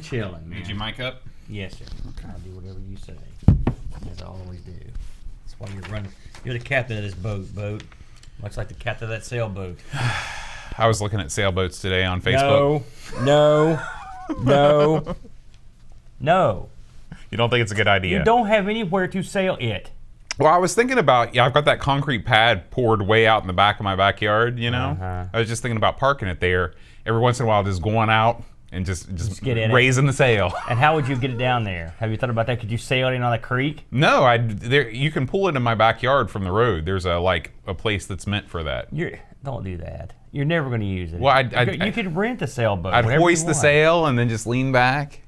chilling, man. Did you mic up? Yes, sir. Okay. I'll do whatever you say, as I always do. That's why you're running. You're the captain of this boat. Much like the captain of that sailboat. I was looking at sailboats today on Facebook. No. You don't think it's a good idea? You don't have anywhere to sail it. Well, I was thinking about, I've got that concrete pad poured way out in the back of my backyard, you know? I was just thinking about parking it there. Every once in a while, just going out and just get in raising the sail. And how would you get it down there? Have you thought about that? Could you sail it in on a creek? No, you can pull it in my backyard from the road. There's a place that's meant for that. Don't do that. You're never going to use it. Well, you could rent a sailboat. I'd hoist the sail and then just lean back.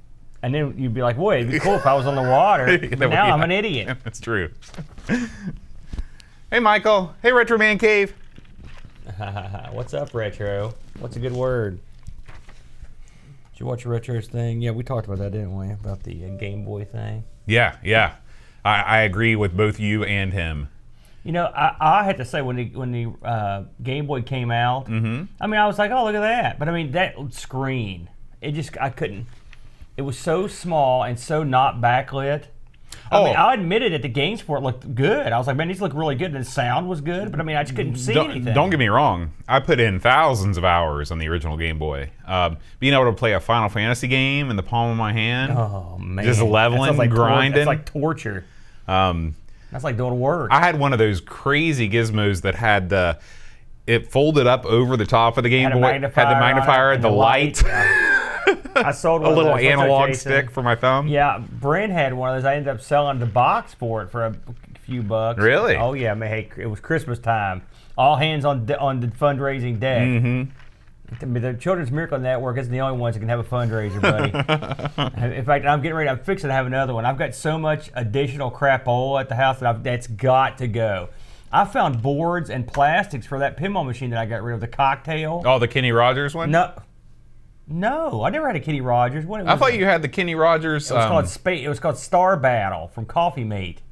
And then you'd be like, boy, it'd be cool if I was on the water. But now I'm an idiot. That's true. Hey, Michael. Hey, Retro Man Cave. What's up, Retro? What's a good word? Did you watch Retro's thing? Yeah, we talked about that, didn't we? About the Game Boy thing. Yeah. I agree with both you and him. You know, I had to say when the Game Boy came out, I mean, I was like, oh, look at that. But I mean, that screen, I couldn't. It was so small and so not backlit. I mean, I admitted that the game sport looked good. I was like, man, these look really good, and the sound was good. But I mean, I just couldn't see anything. Don't get me wrong. I put in thousands of hours on the original Game Boy. Being able to play a Final Fantasy game in the palm of my hand. Oh man, just leveling, grinding. That's like torture. That's like doing work. I had one of those crazy gizmos that had it folded up over the top of the Game Boy. Had the magnifier, the light. I sold a little analog stick for my thumb. Yeah, Brent had one of those. I ended up selling the box for it for a few bucks. Really? Oh yeah, man. Hey, it was Christmas time. All hands on the fundraising deck. The Children's Miracle Network isn't the only ones that can have a fundraiser, buddy. In fact, I'm fixing to have another one. I've got so much additional crapola at the house that's got to go. I found boards and plastics for that pinball machine that I got rid of, the cocktail. Oh, the Kenny Rogers one? No, I never had a Kenny Rogers. I thought you had the Kenny Rogers. It was called Star Battle from Coffee Mate.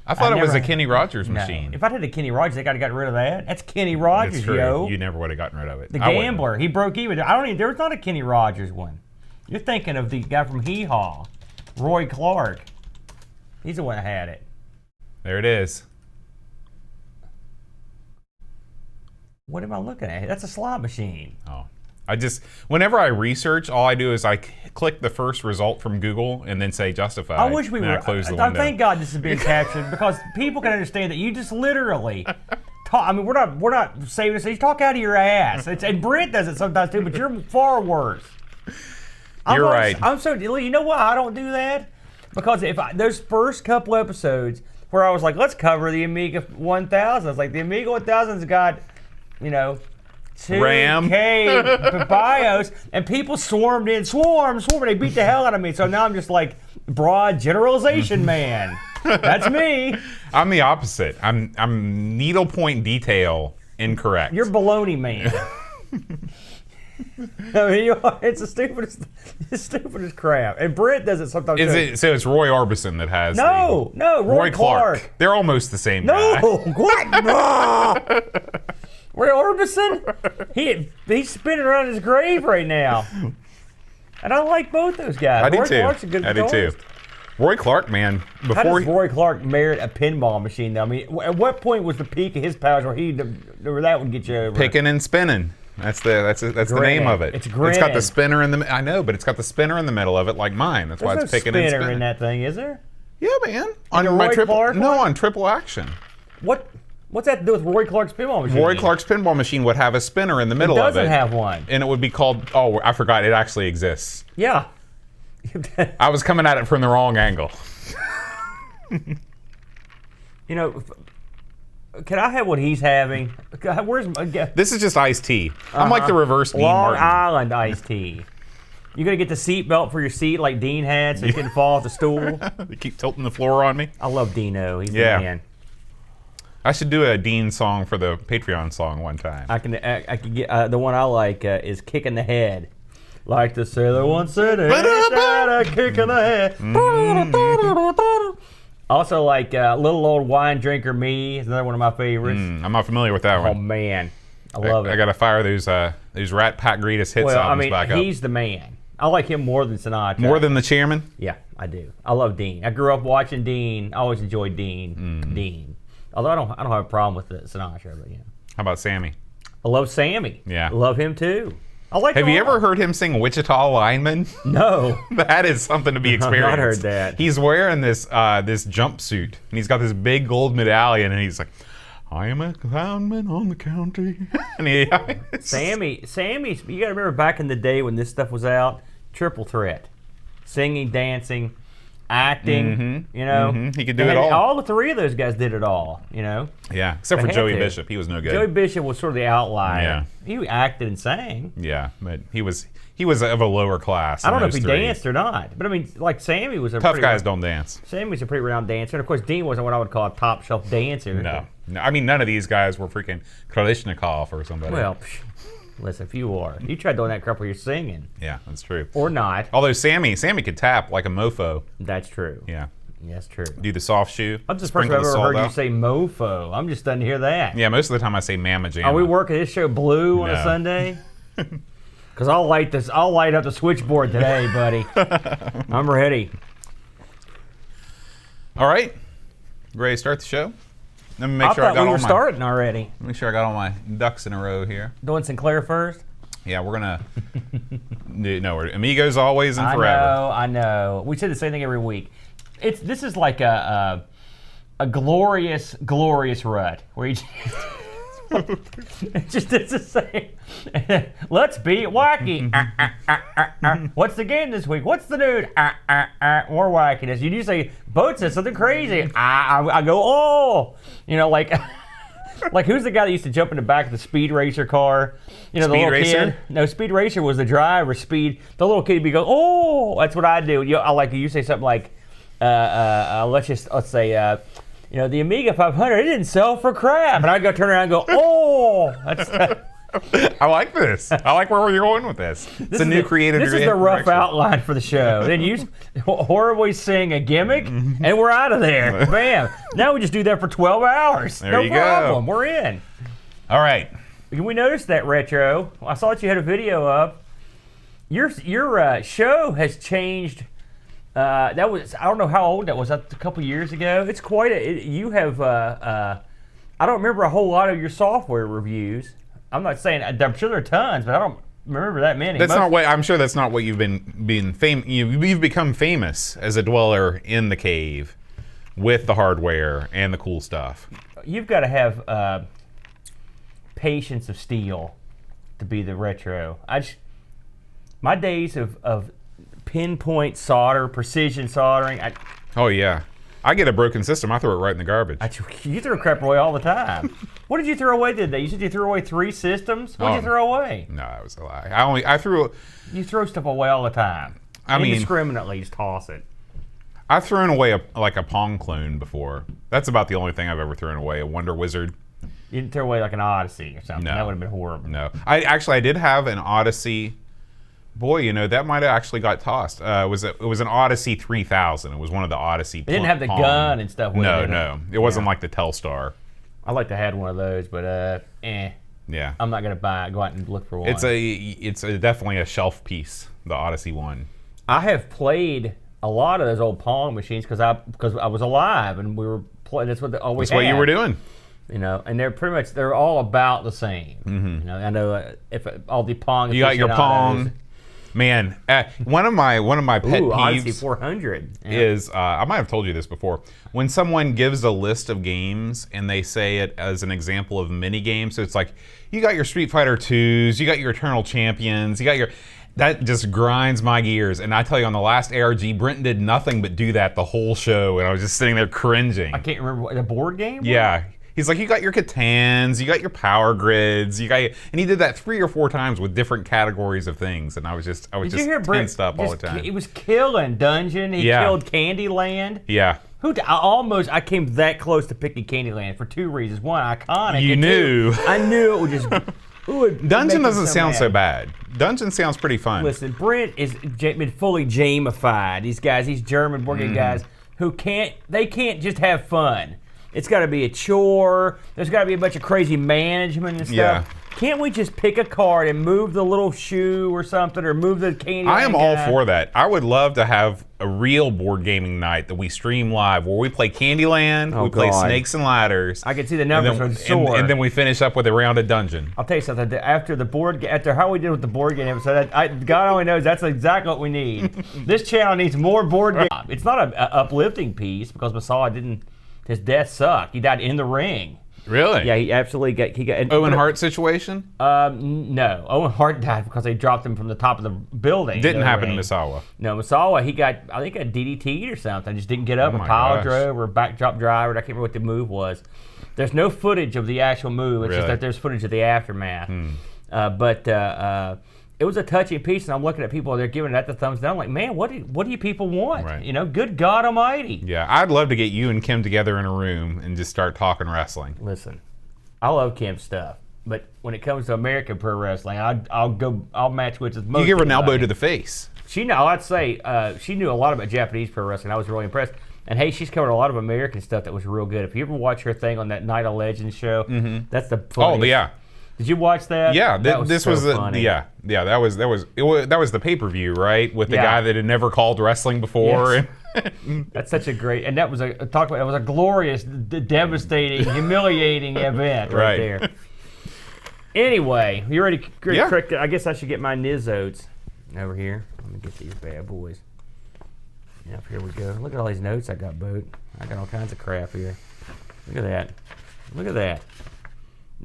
I thought it was a Kenny Rogers machine. If I had a Kenny Rogers, I got to get rid of that. That's Kenny Rogers, That's true. yo. You never would have gotten rid of it. The gambler. He broke even. There was not a Kenny Rogers one. You're thinking of the guy from Hee Haw, Roy Clark. He's the one that had it. There it is. What am I looking at? That's a slot machine. Oh. Whenever I research, all I do is I click the first result from Google and then say justify. I wish we were. Close the window. Thank God this is being captured because people can understand that you just literally talk. I mean, we're not saving this. You talk out of your ass. And Brent does it sometimes too, but you're far worse. You're right. You know why I don't do that? Because those first couple episodes where I was like, let's cover the Amiga 1000. I was like, the Amiga 1000's got, 2K BIOS, and people swarmed in, and they beat the hell out of me. So now I'm just like broad generalization man. That's me. I'm the opposite. I'm needlepoint detail incorrect. You're baloney man. I mean, it's the stupidest crap. And Brent does it sometimes. So it's Roy Orbison that has No, Roy Clark. They're almost the same guy. No, what? Roy Orbison? He's spinning around his grave right now. And I like both those guys. I do Roy too. Clark's a good I do too. Roy Clark, man. How does Roy Clark merit a pinball machine, though? I mean, at what point was the peak of his powers where that would get you over? Picking and spinning. That's the name of it. It's grinning. It's got the spinner in the. I know, but it's got the spinner in the middle of it, like mine. That's why it's picking and spinning. There's no spinner in that thing, is there? Yeah, man. On my Clark? No, on triple action. What's that to do with Roy Clark's pinball machine? Roy Clark's pinball machine would have a spinner in the middle of it. It doesn't have one. And it would be called. Oh, I forgot. It actually exists. Yeah. I was coming at it from the wrong angle. Can I have what he's having? This is just iced tea. I'm like the reverse Dean Long Martin. Island iced tea. You gonna get the seat belt for your seat like Dean had so you couldn't fall off the stool? They keep tilting the floor on me. I love Dino. He's the man. I should do a Dean song for the Patreon song one time. I can get the one I like is "Kick in the Head." Like the sailor once said, a kick in the head. Also, like Little Old Wine Drinker Me is another one of my favorites. I'm not familiar with that one. Oh man, I love it. I gotta fire those Rat Pack Greatest Hits albums back up. He's the man. I like him more than Sinatra. More than the chairman? Yeah, I do. I love Dean. I grew up watching Dean. I always enjoyed Dean. Dean. Although I don't have a problem with the Sinatra, but yeah. How about Sammy? I love Sammy. Yeah. I love him too. I like. Have you ever heard him sing Wichita Lineman? No. That is something to be experienced. I've not heard that. He's wearing this this jumpsuit, and he's got this big gold medallion, and he's like, I am a clownman on the county. And Sammy, you gotta remember back in the day when this stuff was out, triple threat. Singing, dancing, acting, you know. He could do it all. All the three of those guys did it all, you know. Yeah, except for Joey Bishop. He was no good. Joey Bishop was sort of the outlier. Yeah. He acted and sang. Yeah, but he was of a lower class. I don't know if he danced or not, but I mean, like Sammy was a tough guys don't dance. Sammy's a pretty renowned dancer, and of course Dean wasn't what I would call a top shelf dancer. No, I mean none of these guys were freaking Kalashnikov or somebody. Well, listen, if you are, you try doing that crap while you're singing. Yeah, that's true. Or not. Although Sammy could tap like a mofo. That's true. Yeah. That's true. Do the soft shoe. I'm just the first I've ever heard you say mofo. I'm just stunned to hear that. Yeah, most of the time I say mamma jamma. Are we working this show blue on a Sunday? Because I'll light up the switchboard today, buddy. I'm ready. All right. Ready to start the show? Let me make sure I got we were starting already. Make sure I got all my ducks in a row here. Doing Sinclair first? Yeah, we're gonna we're Amigos always and forever. I know. We say the same thing every week. This is like a glorious rut where you it's the same. Let's be wacky. What's the game this week? What's the dude? More wackiness. You say Boat says something crazy. I go, oh, you know, like who's the guy that used to jump in the back of the Speed Racer car? You know, the little kid. No, Speed Racer was the driver. Speed. The little kid would be going, oh, that's what I do. You say something like, let's say. You know, the Amiga 500, it didn't sell for crap. And I'd go turn around and go, oh, that's I like this. I like where you're going with this. It's a new creative direction. This is the rough outline for the show. Then you horribly sing a gimmick, and we're out of there. Bam. Now we just do that for 12 hours. There you problem. Go. We're in. All right. We noticed that, Retro. I saw that you had a video up. Your show has changed. That was, I don't know how old that was, a couple years ago. It's quite you have, I don't remember a whole lot of your software reviews. I'm not saying, I'm sure there are tons, but I don't remember that many. I'm sure that's not what you've been famous. You've become famous as a dweller in the cave with the hardware and the cool stuff. You've got to have patience of steel to be the Retro. My days of pinpoint solder, precision soldering. Oh yeah, I get a broken system. I throw it right in the garbage. You throw crap away all the time. What did you throw away today? You said you threw away 3 systems. What did you throw away? No, that was a lie. I threw. You throw stuff away all the time. Indiscriminately, just toss it. I've thrown away a Pong clone before. That's about the only thing I've ever thrown away. A Wonder Wizard. You didn't throw away like an Odyssey or something. No. That would have been horrible. No, I did have an Odyssey. Boy, you know, that might have actually got tossed. It was an Odyssey 3000. It was one of the Odyssey. It didn't have the gun and stuff with it. No. It wasn't like the Telstar. I like to have one of those, but Yeah. I'm not gonna go out and look for one. It's definitely a shelf piece, the Odyssey one. I have played a lot of those old Pong machines because I was alive and we were playing. That's what they always. That's what you were doing. You know, and they're all about the same. Mm-hmm. You know, I know if all the Pong. You got your Pong. Man, one of my pet peeves Odyssey 400 is I might have told you this before. When someone gives a list of games and they say it as an example of mini games, so it's like you got your Street Fighter 2s, you got your Eternal Champions, that just grinds my gears. And I tell you, on the last ARG, Brenton did nothing but do that the whole show, and I was just sitting there cringing. I can't remember the board game. Yeah. He's like, you got your Catans, you got your Power Grids, and he did that 3 or 4 times with different categories of things, and I was just tensed up all the time. He was killing Dungeon. He killed Candyland. Yeah. I came that close to picking Candyland for 2 reasons. One, iconic. You knew. I knew it would just. Dungeon doesn't sound so bad. Dungeon sounds pretty fun. Listen, Brent is been fully jamified. These German board game guys who can't just have fun. It's got to be a chore. There's got to be a bunch of crazy management and stuff. Yeah. Can't we just pick a card and move the little shoe or something, or move the candy? I am all for that. I would love to have a real board gaming night that we stream live, where we play Candyland, we play Snakes and Ladders. I can see the numbers would soar. And then we finish up with a round of Dungeon. I'll tell you something. After how we did with the board game episode, God only knows that's exactly what we need. This channel needs more board game. It's not an uplifting piece because Masala didn't. His death sucked. He died in the ring. Really? Yeah, he absolutely got. An Owen Hart situation? No. Owen Hart died because they dropped him from the top of the building. Didn't happen to Misawa. No, Misawa, I think got DDT'd or something. Just didn't get up, or pile drove, or backdrop drive, or I can't remember what the move was. There's no footage of the actual move. It's just that there's footage of the aftermath. But it was a touching piece, and I'm looking at people, they're giving that the thumbs down. I'm like, man, what do you people want? Right. You know, good God Almighty. Yeah, I'd love to get you and Kim together in a room and just start talking wrestling. Listen, I love Kim's stuff, but when it comes to American pro wrestling, I'll match with most. You give her an elbow to the face. I'd say she knew a lot about Japanese pro wrestling. I was really impressed. And hey, she's covered a lot of American stuff that was real good. If you ever watch her thing on that Night of Legends show, that's the funniest. Oh yeah. Did you watch that? Yeah, this was funny. That was the pay-per-view, right? With the guy that had never called wrestling before. Yes. That's such a great, and that was it was a glorious, devastating, humiliating event right there. Anyway, you ready? Yeah. I guess I should get my Nizotes over here. Let me get these bad boys. Yep, here we go. Look at all these notes I got, Boat. I got all kinds of crap here. Look at that. Look at that.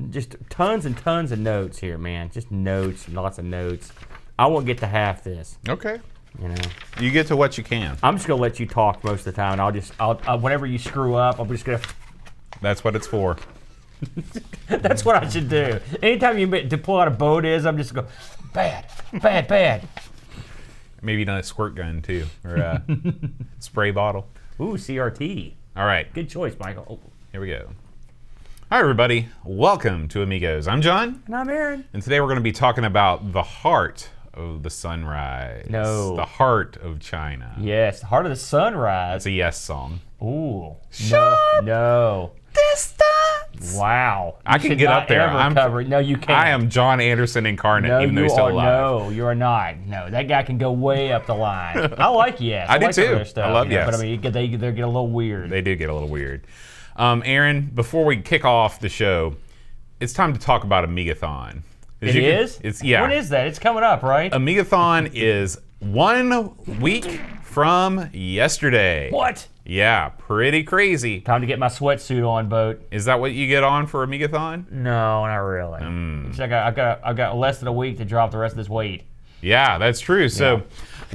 Just tons and tons of notes here, man. Just notes, lots of notes. I won't get to half this. Okay. You know. You get to what you can. I'm just gonna let you talk most of the time, and I'll whenever you screw up, I'm just gonna. That's what it's for. That's what I should do. Anytime you to pull out a boat I'm just go bad, bad, bad. Maybe not a squirt gun too, or a spray bottle. Ooh, CRT. All right. Good choice, Michael. Oh. Here we go. Hi, everybody. Welcome to Amigos. I'm John. And I'm Aaron. And today we're going to be talking about the heart of the sunrise. No. The heart of China. Yes, the heart of the sunrise. It's a Yes song. Ooh. Sharp No. Distance. Wow. I can get up there. No, you can't. I am John Anderson incarnate, even though he's still alive. No, you are not. No, that guy can go way up the line. I like Yes. I do like too. Stuff, I love Yes. But I mean, they get a little weird. They do get a little weird. Aaron, before we kick off the show, it's time to talk about Amigathon. It is? Yeah. When is that? It's coming up, right? Amigathon is 1 week from yesterday. What? Yeah, pretty crazy. Time to get my sweatsuit on, Boat. Is that what you get on for Amigathon? No, not really. It's like I've got less than a week to drop the rest of this weight. Yeah, that's true. So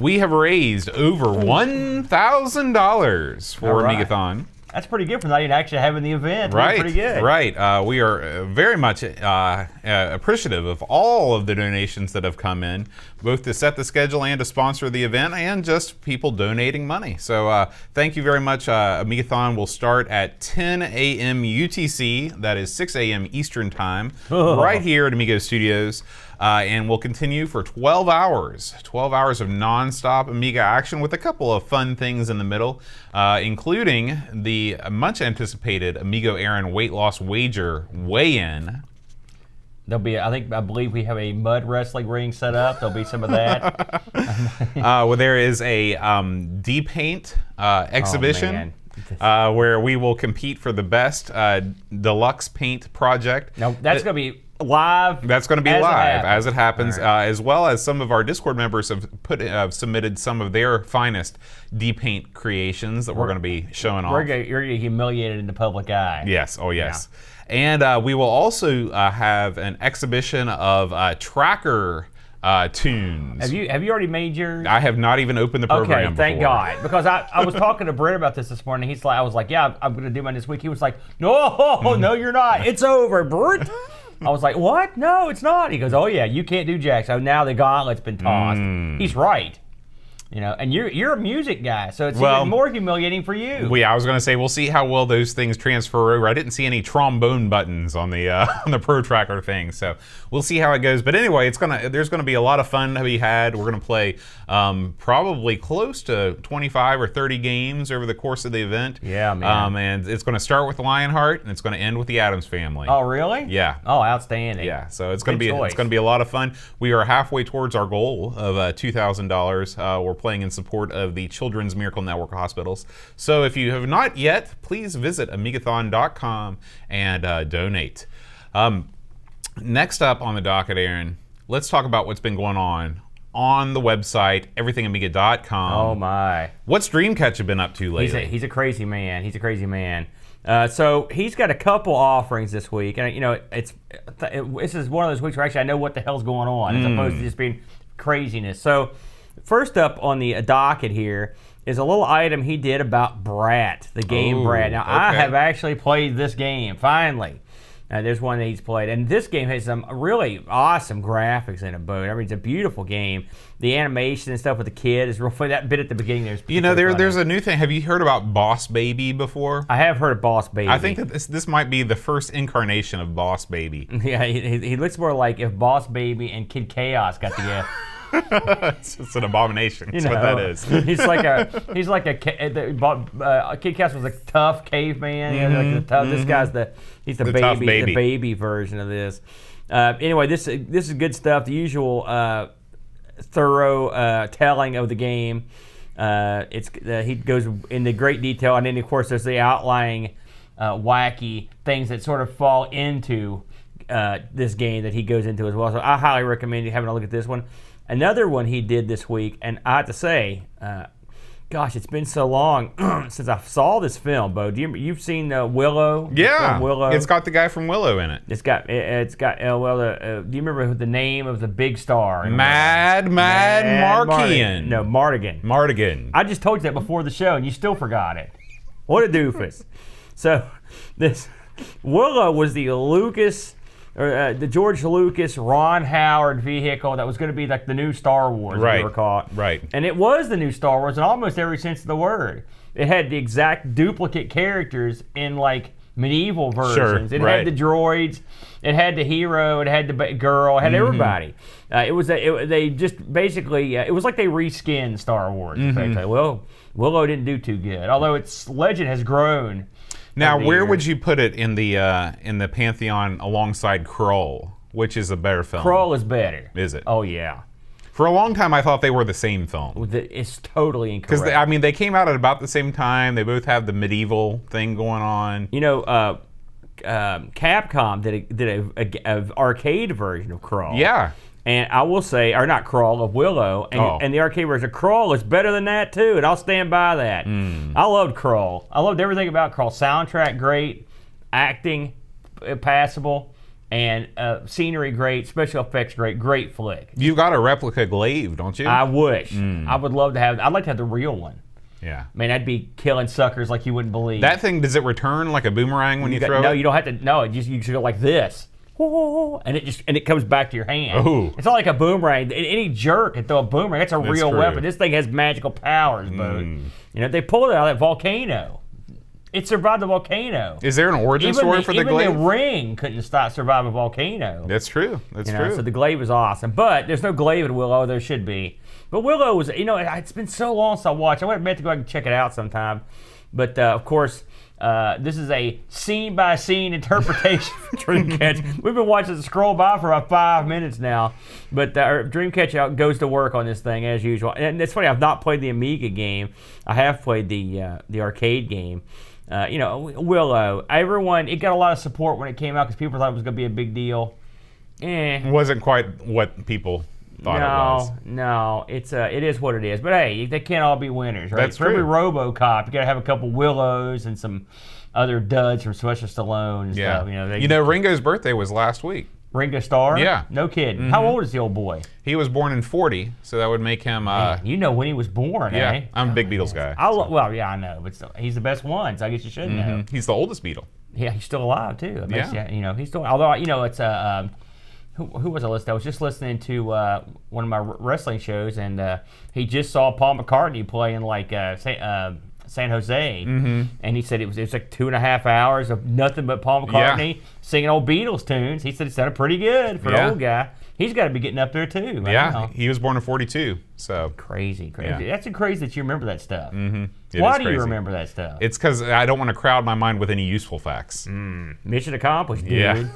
we have raised over $1,000 for Amigathon. That's pretty good for not even actually having the event. Right, pretty good. Right. We are very much appreciative of all of the donations that have come in, both to set the schedule and to sponsor the event, and just people donating money. So thank you very much. Amigathon will start at 10 a.m. UTC. That is 6 a.m. Eastern Time, right here at Amigo Studios. And we'll continue for 12 hours. 12 hours of non-stop Amiga action with a couple of fun things in the middle, including the much anticipated Amigo Aaron weight loss wager weigh-in. There'll be, I believe we have a mud wrestling ring set up. There'll be some of that. Well, there is a D-Paint exhibition. Where we will compete for the best deluxe paint project. No, that's going to be live. That's going to be live as it happens, right. as well as some of our Discord members have submitted some of their finest D-Paint creations that we're going to be showing off. You're going to get humiliated in the public eye. Yes, oh yes. Yeah. And we will also have an exhibition of tracker tunes. Have you already made yours? I have not even opened the program Okay, thank before. God. Because I was talking to Brent about this morning. I was like, yeah, I'm going to do mine this week. He was like, no, you're not. It's over, Brent. I was like, what? No, it's not. He goes, oh yeah, you can't do jack. So now the gauntlet's been tossed. He's right. You know, and you're a music guy, so it's Well, even more humiliating for you. I was going to say we'll see how well those things transfer over. I didn't see any trombone buttons on the on the Pro Tracker thing, so we'll see how it goes. But anyway, there's gonna be a lot of fun to be had. We're gonna play probably close to 25 or 30 games over the course of the event. Yeah, man. And it's gonna start with Lionheart, and it's gonna end with the Addams Family. Oh, really? Yeah. Oh, outstanding. Yeah, so it's going to Good choice. be a lot of fun. We are halfway towards our goal of $2,000. We're playing in support of the Children's Miracle Network Hospitals. So if you have not yet, please visit amigathon.com and donate. Next up on the docket, Aaron, let's talk about what's been going on the website, everythingamiga.com. Oh my! What's Dreamcatcher been up to lately? He's a crazy man. He's a crazy man. So he's got a couple offerings this week, and you know this is one of those weeks where actually I know what the hell's going on as opposed to just being craziness. So first up on the docket here is a little item he did about Brat, the game Brat. Now I have actually played this game finally. There's one that he's played, and this game has some really awesome graphics in it, Bo. I mean, it's a beautiful game. The animation and stuff with the kid is real funny. That bit at the beginning there's there's a new thing. Have you heard about Boss Baby before? I have heard of Boss Baby. I think that this might be the first incarnation of Boss Baby. Yeah, he looks more like if Boss Baby and Kid Chaos got together. It's an abomination. That's what that is. He's like a Kid Chaos was a tough caveman. You know, like the tough, this guy's the baby version of this. Anyway, this is good stuff. The usual thorough telling of the game. He goes into great detail, and then of course there's the outlying wacky things that sort of fall into this game that he goes into as well. So I highly recommend you having a look at this one. Another one he did this week, and I have to say, gosh, it's been so long since I saw this film, Bo. You've seen Willow? Yeah, Willow. It's got the guy from Willow in it. Do you remember the name of the big star? Mad Markian. No, Mardigan. Mardigan. I just told you that before the show, and you still forgot it. What a doofus. So this Willow was the the George Lucas, Ron Howard vehicle that was going to be like the new Star Wars, if you recall. Right. And it was the new Star Wars in almost every sense of the word. It had the exact duplicate characters in like medieval versions. It had the droids, it had the hero, it had the girl, it had everybody. It was like they reskinned Star Wars. Well, Willow didn't do too good, although its legend has grown. Now, where would you put it in the pantheon alongside Krull? Which is a better film? Krull is better. Is it? Oh yeah. For a long time, I thought they were the same film. It's totally incorrect. Because they came out at about the same time. They both have the medieval thing going on. You know, Capcom did a arcade version of Krull. Yeah. And I will say, or not Krull, of Willow, and the arcade version of Krull is better than that too, and I'll stand by that. I loved Krull. I loved everything about Krull. Soundtrack great, acting passable, and scenery great, special effects great flick. You've got a replica glaive, don't you? I wish. I would love to have. I'd like to have the real one. Yeah. Man, I'd be killing suckers like you wouldn't believe. That thing, does it return like a boomerang when you throw it? No, you don't have to. No, you just go like this. And it comes back to your hand. Ooh. It's not like a boomerang. Any jerk can throw a boomerang. That's real true. weapon. This thing has magical powers, Bo. You know, they pulled it out of that volcano. It survived the volcano. Is there an origin story for the glaive? Even the ring couldn't survive a volcano. That's true. That's true. So the glaive is awesome. But there's no glaive in Willow. There should be. But Willow was, it's been so long since I watched. I would have meant to go ahead and check it out sometime. But of course, this is a scene-by-scene interpretation for Dreamcatcher. We've been watching it scroll by for about 5 minutes now, but Dreamcatcher goes to work on this thing as usual. And it's funny, I've not played the Amiga game. I have played the arcade game. Willow, it got a lot of support when it came out because people thought it was going to be a big deal. It wasn't quite what people thought it was. No, it is what it is. But hey, they can't all be winners, right? That's For every true. RoboCop, you got to have a couple Willows and some other duds from Sylvester Stallone and stuff. Ringo's birthday was last week. Ringo Starr? Yeah. No kidding. How old is the old boy? He was born in 40, so that would make him... You know when he was born, yeah, eh? I'm a big Beatles guy. Well, yeah, I know, but still, he's the best one, so I guess you should know. He's the oldest Beatle. Yeah, he's still alive, too. Yeah. He's still... Although, it's who was I listening to? I was just listening to one of my wrestling shows, and he just saw Paul McCartney playing like San Jose, and he said it was like 2.5 hours of nothing but Paul McCartney singing old Beatles tunes. He said it sounded pretty good for an old guy. He's got to be getting up there too. He was born in 42, so crazy. Yeah. That's crazy that you remember that stuff. Why do you remember that stuff? It's because I don't want to crowd my mind with any useful facts. Mission accomplished, dude. Yeah.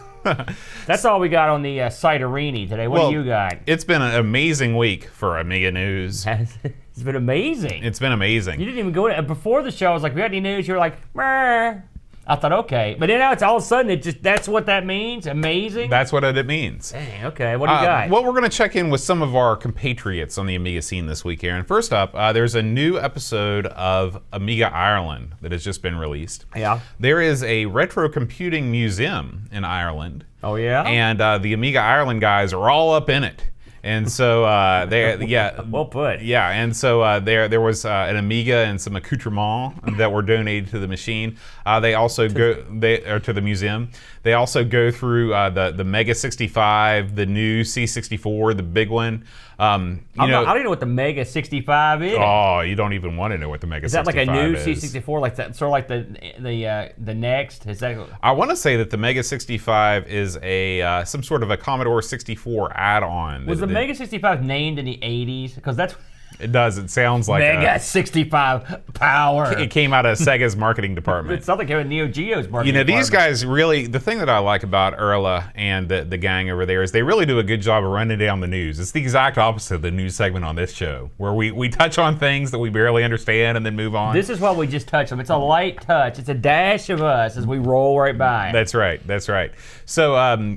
That's all we got on the site Arini today. What do you got? It's been an amazing week for Amiga news. It's been amazing. It's been amazing. You didn't even go before the show. I was like, "We got any news?" You were like, "Meh." I thought, okay, but then now it's all of a sudden that's what that means. Amazing. That's what it means. Dang, okay, what do you got? Well, we're going to check in with some of our compatriots on the Amiga scene this week, Aaron. First up, there's a new episode of Amiga Ireland that has just been released. Yeah. There is a retro computing museum in Ireland. Oh yeah. And the Amiga Ireland guys are all up in it. And so well put. Yeah, and so there was an Amiga and some accoutrements that were donated to the machine. They also to the museum. They also go through the Mega 65, the new C64, the big one. I don't even know what the Mega 65 is. Oh, you don't even want to know what the Mega 65 is. Is that like a new C64, like that, sort of like the next? Is that? I want to say that the Mega 65 is a some sort of a Commodore 64 add-on. Was the Mega 65 named in the 80s? Because that's. It does. It sounds like Mega 65 power. It came out of Sega's marketing department. It's something came out of Neo Geo's marketing department. These guys really, the thing that I like about Erla and the gang over there is they really do a good job of running down the news. It's the exact opposite of the news segment on this show, where we touch on things that we barely understand and then move on. This is why we just touch them. It's a light touch. It's a dash of us as we roll right by. That's right. That's right. So,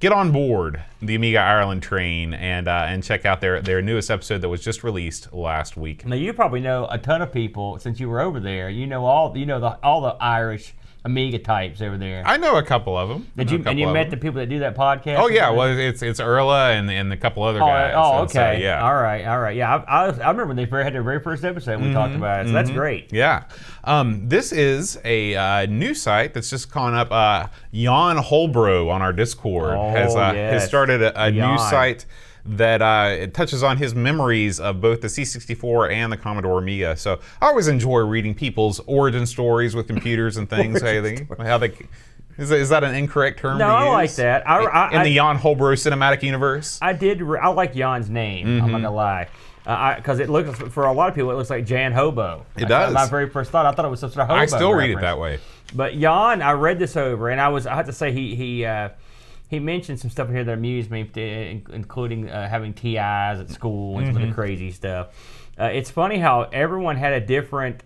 get on board the Amiga Ireland train and check out their newest episode that was just released last week. Now you probably know a ton of people since you were over there. You know all the Irish Amiga types over there. I know a couple of them. You met the people that do that podcast? Oh yeah, well it's Erla and a couple other guys. Oh, okay. So, yeah. All right. Yeah, I remember when they had their very first episode. We talked about it, so that's great. Yeah. This is a new site that's just calling up. Jan Holbro on our Discord has started a new site that it touches on his memories of both the C64 and the Commodore Amiga. So I always enjoy reading people's origin stories with computers and things. Is that an incorrect term? No, to use? I like that. In the Jan Holbro cinematic universe. I like Jan's name. I'm not gonna lie. Because it looks, for a lot of people, it looks like Jan Hobo. It does. My very first thought, I thought it was some sort of hobo. I still read reference. it that way. But Jan, I read this over, and I have to say he mentioned some stuff in here that amused me, including having TIs at school and some of the crazy stuff. It's funny how everyone had a different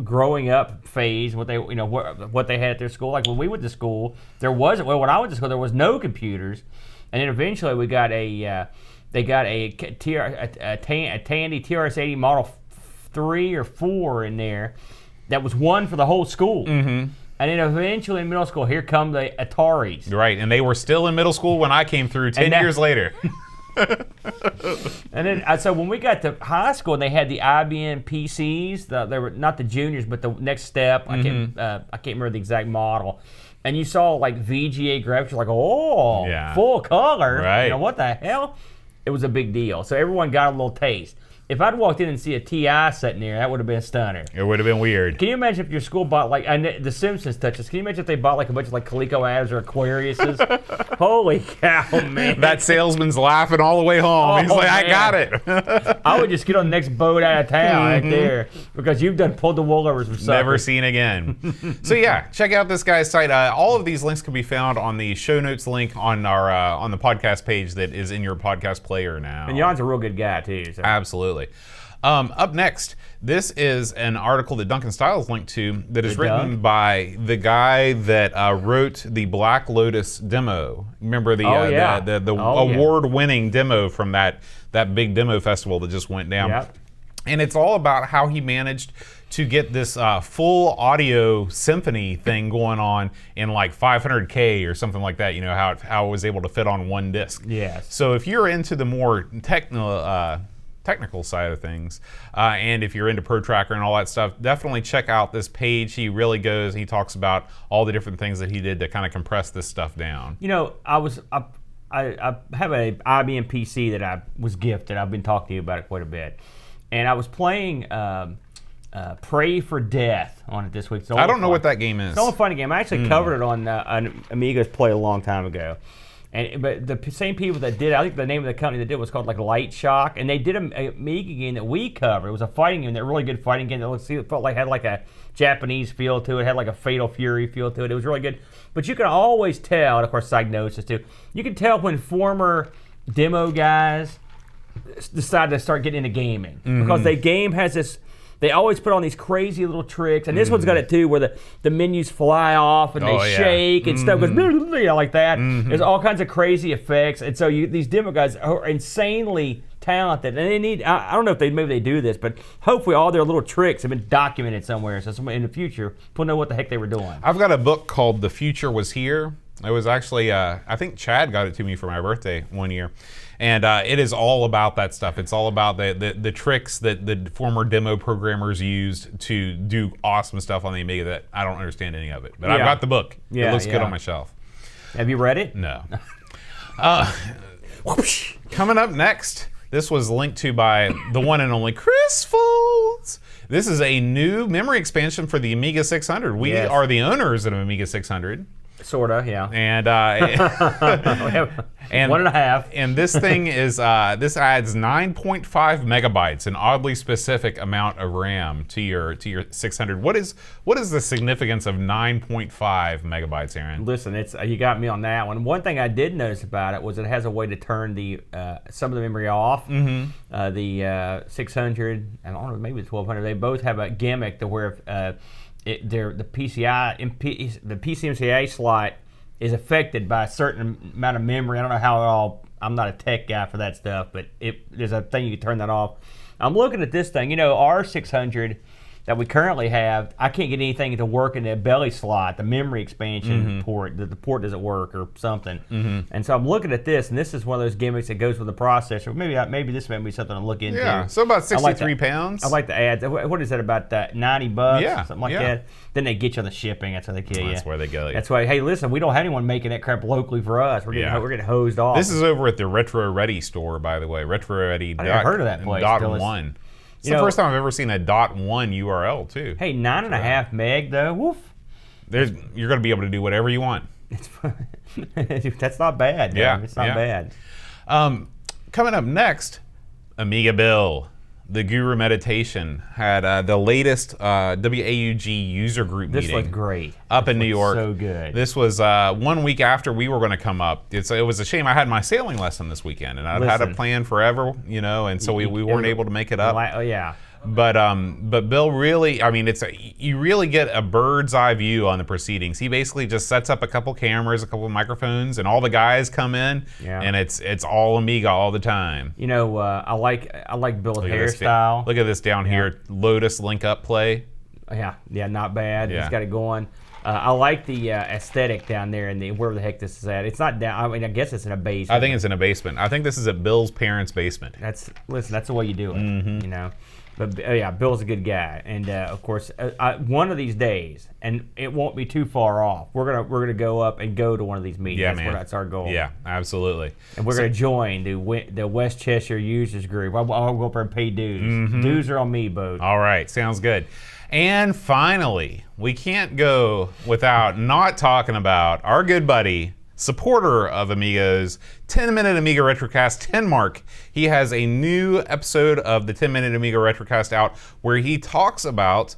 growing up phase. What they had at their school. Like when we went to school, when I went to school, there was no computers, and then eventually we got they got a Tandy TRS-80 Model 3 or 4 in there that was one for the whole school. And then eventually in middle school, here come the Ataris. Right, and they were still in middle school when I came through 10 years later. And then, so when we got to high school, they had the IBM PCs. They were not the juniors, but the next step. I can't remember the exact model. And you saw like VGA graphics, you're like, full color. Right. What the hell? It was a big deal. So everyone got a little taste. If I'd walked in and see a TI sitting there, that would have been a stunner. It would have been weird. Can you imagine if your school bought the Simpsons touches? Can you imagine if they bought like a bunch of like Coleco Adams or Aquariuses? Holy cow, man! That salesman's laughing all the way home. He's like, man. I got it. I would just get on the next boat out of town right there because you've pulled the wool over some suckers. Never seen again. So yeah, check out this guy's site. All of these links can be found on the show notes link on our on the podcast page that is in your podcast player now. And Jan's a real good guy too. So. Absolutely. Up next, this is an article that Duncan Styles linked to that is written by the guy that wrote the Black Lotus demo. Remember the award-winning demo from that big demo festival that just went down. Yep. And it's all about how he managed to get this full audio symphony thing going on in like 500K or something like that. You know, how it was able to fit on one disc. Yes. So if you're into the more technical side of things, and if you're into ProTracker and all that stuff, definitely check out this page. He really goes, he talks about all the different things that he did to kind of compress this stuff down. You know, I have a IBM PC that I was gifted. I've been talking to you about it quite a bit, and I was playing Pray for Death on it this week. I don't know what that game is. It's all a funny game. I actually covered it on Amigos Play a long time ago. But the same people that did, I think the name of the company that did was called like Light Shock, and they did an Amiga game that we covered. It was a fighting game, that really good fighting game that it felt like had like a Japanese feel to it, had like a Fatal Fury feel to it. It was really good. But you can always tell, and of course Psygnosis too, you can tell when former demo guys decide to start getting into gaming. Because the game has this, they always put on these crazy little tricks, and this one's got it too, where the menus fly off and they shake and stuff goes like that. There's all kinds of crazy effects, and so these demo guys are insanely talented, and they need, I don't know if maybe they do this, but hopefully all their little tricks have been documented somewhere, so in the future, people know what the heck they were doing. I've got a book called The Future Was Here. It was actually, I think Chad got it to me for my birthday one year. And it is all about that stuff. It's all about the tricks that the former demo programmers used to do awesome stuff on the Amiga that I don't understand any of it. But I've got the book. It looks good on my shelf. Have you read it? No. Coming up next, this was linked to by the one and only Chris Folds. This is a new memory expansion for the Amiga 600. We are the owners of Amiga 600. Sorta, yeah. And and 1.5. And this thing is this adds 9.5 megabytes, an oddly specific amount of RAM to your 600. What is the significance of 9.5 megabytes, Aaron? Listen, you got me on that one. One thing I did notice about it was it has a way to turn the some of the memory off. The 600, I don't know, maybe the 1200. They both have a gimmick to where the PCMCIA slot is affected by a certain amount of memory. I don't know how it all. I'm not a tech guy for that stuff, but there's a thing you can turn that off. I'm looking at this thing. Our 600 that we currently have, I can't get anything to work in the belly slot, the memory expansion port. The port doesn't work or something. And so I'm looking at this, and this is one of those gimmicks that goes with the processor. Maybe this may be something to look into. Yeah, so about 63 pounds. I like the ads. What is that, about $90? Yeah, something like that. Then they get you on the shipping. That's how they kill you. That's where they go. That's why. Hey, listen, we don't have anyone making that crap locally for us. We're getting hosed off. This is over at the Retro Ready store, by the way. Retro Ready. I never heard of that place. .1. It's the first time I've ever seen a .1 URL too. Hey, 9.5 meg though. Woof. You're going to be able to do whatever you want. That's not bad. Yeah, it's not bad. Coming up next, Amiga Bill, the Guru Meditation, had the latest WAUG user group meeting. This looked great. Up in New York. So good. This was 1 week after we were going to come up. It was a shame. I had my sailing lesson this weekend, and I'd had a plan forever, and so we weren't able to make it up. Oh yeah. But Bill really, you really get a bird's eye view on the proceedings. He basically just sets up a couple cameras, a couple microphones, and all the guys come in, and it's all Amiga all the time. I like Bill's hairstyle. Look at this down here, Lotus link up play. Yeah, not bad. Yeah. He's got it going. I like the aesthetic down there and wherever the heck this is at. It's not down. I guess it's in a basement. I think it's in a basement. I think this is at Bill's parents' basement. That's the way you do it. But Bill's a good guy, and of course, one of these days, and it won't be too far off. We're gonna go up and go to one of these meetings. Yeah, man. That's our goal. Yeah, absolutely. And we're gonna join the West Cheshire Users Group. I'll go up there and pay dues. Dues are on me, Bo. All right, sounds good. And finally, we can't go without not talking about our good buddy, supporter of Amigos, 10-Minute Amiga Retrocast, 10 Mark. He has a new episode of the 10-Minute Amiga Retrocast out where he talks about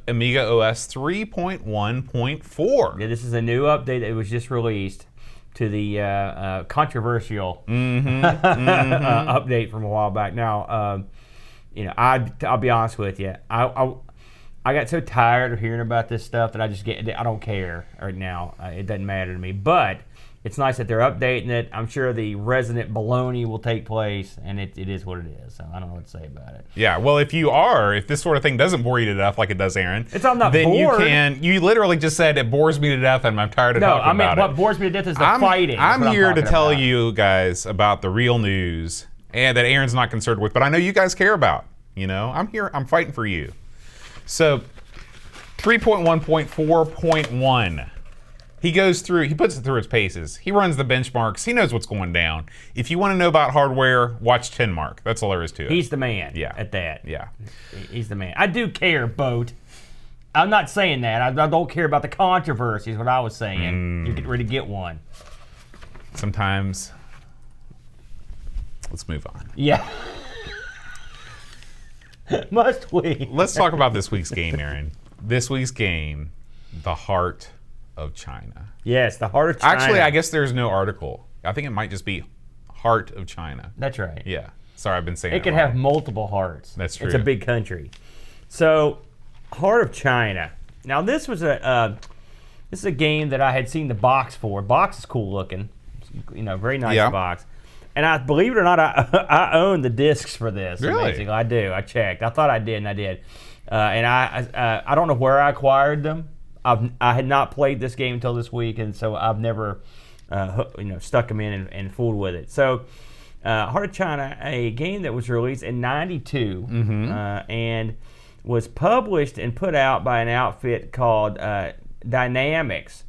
Amiga OS 3.1.4. Yeah, this is a new update that was just released to the controversial update from a while back. Now, I'll be honest with you. I got so tired of hearing about this stuff that I don't care right now. It doesn't matter to me. But it's nice that they're updating it. I'm sure the resident baloney will take place, and it is what it is. So I don't know what to say about it. Yeah, well, if this sort of thing doesn't bore you to death like it does Aaron, I'm not then bored. you literally just said it bores me to death and I'm tired of talking about it. What bores me to death is the fighting. I'm here to tell you guys about the real news and that Aaron's not concerned with, but I know you guys care about. I'm here, I'm fighting for you. So, 3.1.4.1. He goes through, he puts it through its paces. He runs the benchmarks. He knows what's going down. If you want to know about hardware, watch Tenmark. That's all there is to it. He's the man at that. Yeah. He's the man. I do care, Boat. I'm not saying that. I don't care about the controversy is what I was saying. You're getting ready to get one. Sometimes, let's move on. Yeah. Must we? Let's talk about this week's game, Aaron. This week's game, The Heart of China. Yes, The Heart of China. Actually, I guess there's no article. I think it might just be Heart of China. That's right. Yeah. Sorry, I've been saying it can have multiple hearts. That's true. It's a big country. So, Heart of China. Now, this was this is a game that I had seen the box for. Box is cool looking. Very nice box. And I believe it or not, I own the discs for this. Really? Amazing. I do. I checked. I thought I did, and I did. And I don't know where I acquired them. I had not played this game until this week, and so I've never stuck them in and fooled with it. So, Heart of China, a game that was released in '92 and was published and put out by an outfit called Dynamics.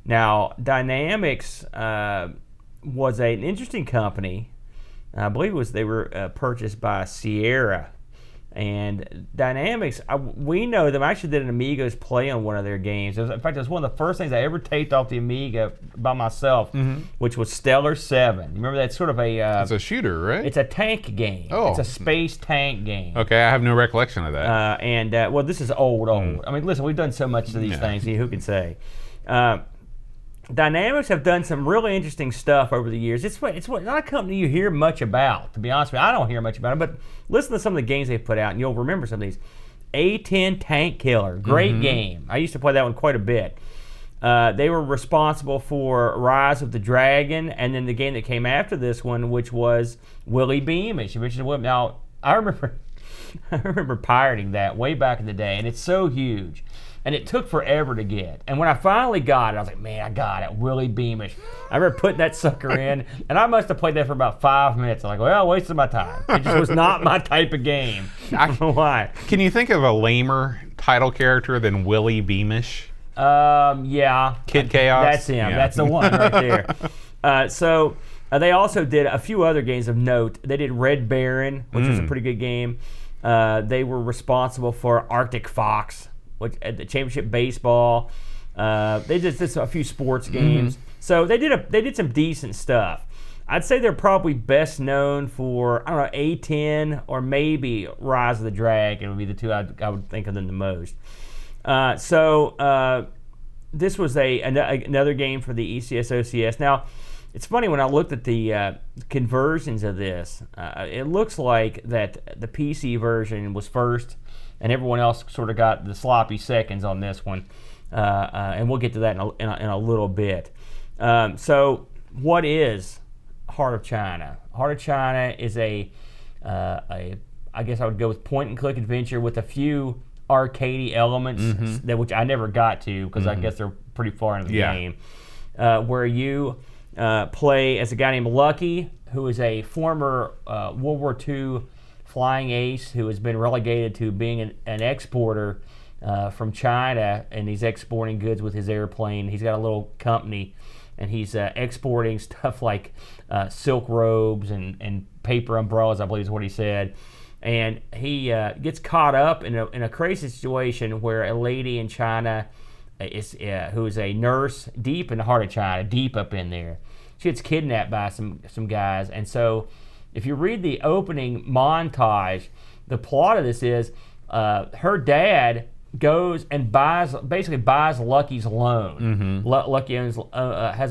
Now, Dynamics was an interesting company. I believe they were purchased by Sierra. And Dynamics, we know them. I actually did an Amigos play on one of their games. In fact, it was one of the first things I ever taped off the Amiga by myself, which was Stellar 7. You remember that sort of it's a shooter, right? It's a tank game. Oh. It's a space tank game. Okay, I have no recollection of that. Well, this is old. I mean, listen, we've done so much to these things. Who can say? Dynamics have done some really interesting stuff over the years. It's not a company you hear much about, to be honest with you. I don't hear much about it, but listen to some of the games they've put out, and you'll remember some of these. A-10 Tank Killer, great game. I used to play that one quite a bit. They were responsible for Rise of the Dragon, and then the game that came after this one, which was Willie Beamish. You mentioned Willie. Now, I remember pirating that way back in the day, and it's so huge. And it took forever to get. And when I finally got it, I was like, man, I got it. Willie Beamish. I remember putting that sucker in, and I must have played that for about 5 minutes. I'm like, well, I wasted my time. It just was not my type of game. I don't know why. Can you think of a lamer title character than Willie Beamish? Yeah. Kid Chaos? That's him. Yeah. That's the one right there. So they also did a few other games of note. They did Red Baron, which was a pretty good game. They were responsible for Arctic Fox, which at the championship baseball. They just did a few sports games. So they did some decent stuff. I'd say they're probably best known for, I don't know, A-10 or maybe Rise of the Dragon would be the two I would think of them the most. This was another game for the ECS-OCS. Now, it's funny when I looked at the conversions of this, it looks like that the PC version was first, and everyone else sort of got the sloppy seconds on this one, and we'll get to that in a little bit. So, what is Heart of China? Heart of China is I guess I would go with point-and-click adventure with a few arcadey elements which I never got to because I guess they're pretty far into the game, where you play as a guy named Lucky, who is a former World War II flying ace who has been relegated to being an exporter from China, and he's exporting goods with his airplane. He's got a little company, and he's exporting stuff like silk robes and paper umbrellas, I believe is what he said. And he gets caught up in a crazy situation where a lady in China who is a nurse deep in the heart of China, deep up in there, she gets kidnapped by some guys. And so if you read the opening montage, the plot of this is her dad goes and buys Lucky's loan. Lucky has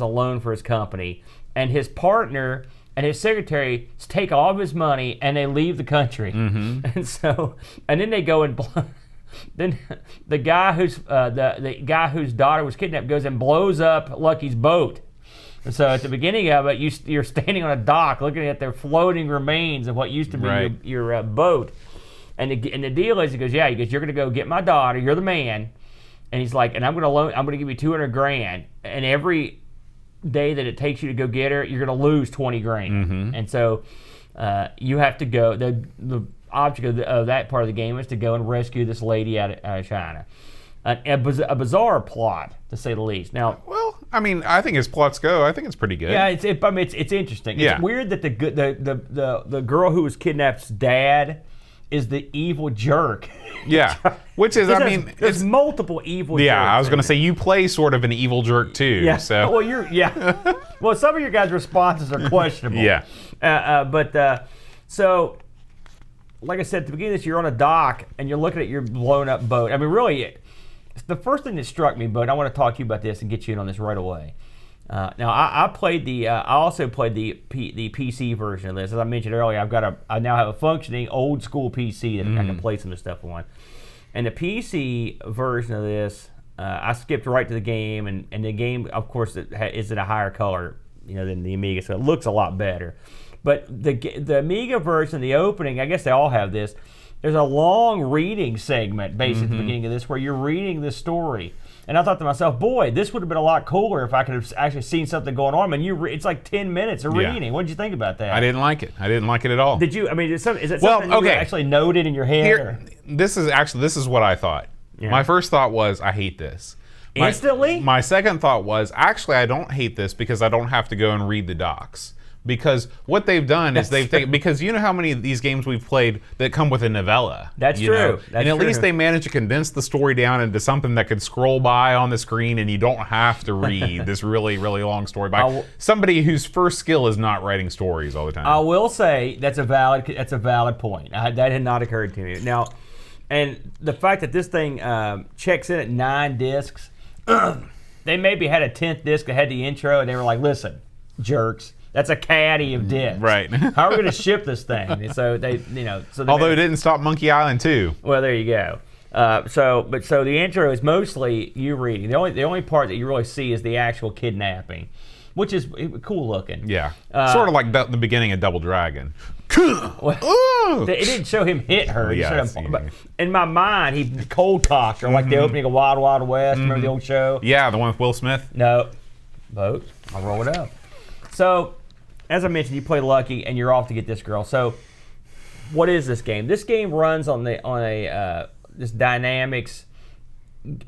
a loan for his company, and his partner and his secretary take all of his money and they leave the country. And then they go and then the guy whose daughter was kidnapped goes and blows up Lucky's boat. And so at the beginning of it, you're standing on a dock looking at the floating remains of what used to be your boat. And the deal is, he goes, you're going to go get my daughter. You're the man. And he's like, and I'm going to give you $200,000. And every day that it takes you to go get her, you're going to lose $20,000. And so you have to go. The object of that part of the game is to go and rescue this lady out of China. A bizarre plot, to say the least. Now, well, I mean, I think as plots go, I think it's pretty good. Yeah, it's interesting. Yeah. It's weird that the girl who was kidnaped's dad is the evil jerk. Yeah, which is, there's multiple evil jerks. Yeah, I was going to say, you play sort of an evil jerk too. Yeah. So. Well, well, some of your guys' responses are questionable. Yeah. So, like I said, at the beginning of this, you're on a dock and you're looking at your blown up boat. I mean, really, the first thing that struck me, Bud, I want to talk to you about this and get you in on this right away. Now, I also played the PC version of this. As I mentioned earlier, I now have a functioning old school PC that I can play some of the stuff on. And the PC version of this, I skipped right to the game, and the game, of course, is in a higher color, than the Amiga, so it looks a lot better. But the Amiga version, the opening, I guess they all have this. There's a long reading segment, basically, at the beginning of this, where you're reading the story. And I thought to myself, boy, this would have been a lot cooler if I could have actually seen something going on. I mean, it's like 10 minutes of reading. What did you think about that? I didn't like it. I didn't like it at all. Did you? I mean, is it something you actually noted in your head? This is what I thought. Yeah. My first thought was, I hate this. Instantly? My second thought was, actually, I don't hate this because I don't have to go and read the docs. Because what they've done is they've taken, because you know how many of these games we've played that come with a novella. That's true. And at least they managed to condense the story down into something that could scroll by on the screen, and you don't have to read this really, really long story by somebody whose first skill is not writing stories all the time. I will say that's a valid point. That had not occurred to me. Now, and the fact that this thing checks in at 9 discs, they maybe had a 10th disc that had the intro, and they were like, "Listen, jerks." That's a caddy of discs. Right. How are we going to ship this thing? And so they, although it didn't stop Monkey Island 2. Well, there you go. So the intro is mostly you reading. The only part that you really see is the actual kidnapping, which is cool looking. Yeah. Sort of like the beginning of Double Dragon. Well, it didn't show him hit her. But in my mind, he cold cocked her like the opening of Wild Wild West. Remember the old show? Yeah, the one with Will Smith. No, boat. I'll roll it up. So, as I mentioned, you play Lucky, and you're off to get this girl. So, what is this game? This game runs on this Dynamics